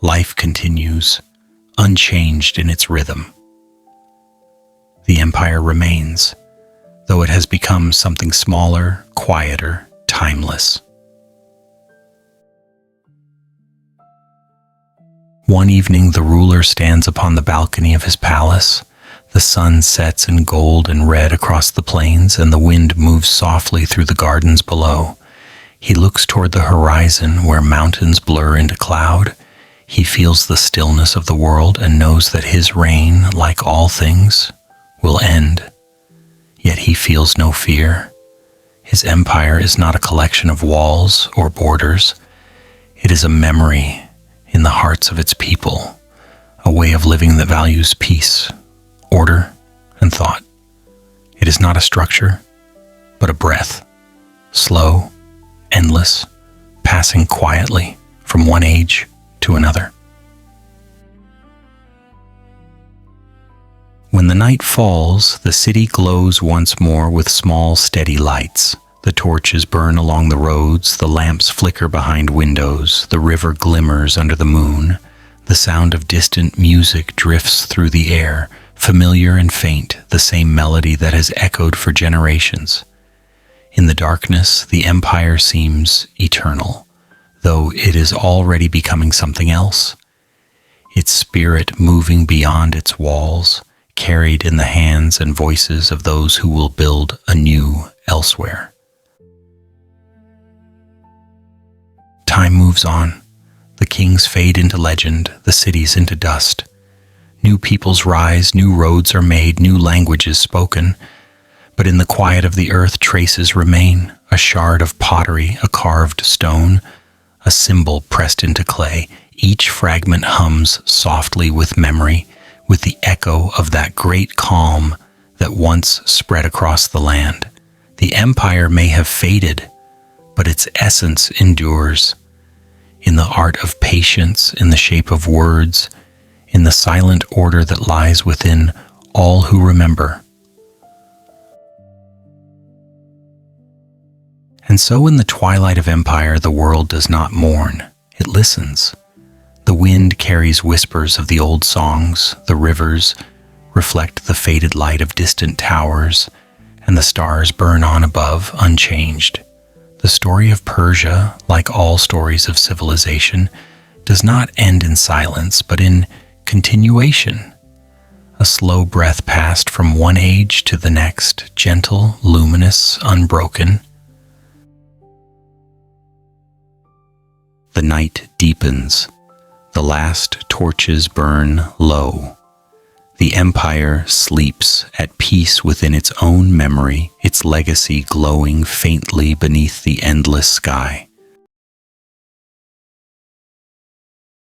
Life continues, unchanged in its rhythm. The empire remains, though it has become something smaller, quieter, timeless. One evening, the ruler stands upon the balcony of his palace. The sun sets in gold and red across the plains, and the wind moves softly through the gardens below. He looks toward the horizon where mountains blur into cloud. He feels the stillness of the world and knows that his reign, like all things, will end. Yet he feels no fear. His empire is not a collection of walls or borders. It is a memory in the hearts of its people, a way of living that values peace, order, and thought. It is not a structure, but a breath, slow, endless, passing quietly from one age to another. When the night falls, the city glows once more with small, steady lights. The torches burn along the roads, the lamps flicker behind windows, the river glimmers under the moon. The sound of distant music drifts through the air, familiar and faint, the same melody that has echoed for generations. In the darkness, the empire seems eternal, though it is already becoming something else. Its spirit moving beyond its walls, carried in the hands and voices of those who will build anew elsewhere. Time moves on. The kings fade into legend, the cities into dust. New peoples rise, new roads are made, new languages spoken. But in the quiet of the earth, traces remain, a shard of pottery, a carved stone, a symbol pressed into clay. Each fragment hums softly with memory, with the echo of that great calm that once spread across the land. The empire may have faded, but its essence endures. In the art of patience, in the shape of words, in the silent order that lies within all who remember. And so in the twilight of empire, the world does not mourn, it listens. The wind carries whispers of the old songs, the rivers reflect the faded light of distant towers, and the stars burn on above, unchanged. The story of Persia, like all stories of civilization, does not end in silence, but in continuation. A slow breath passed from one age to the next, gentle, luminous, unbroken. The night deepens. The last torches burn low. The empire sleeps at peace within its own memory, its legacy glowing faintly beneath the endless sky.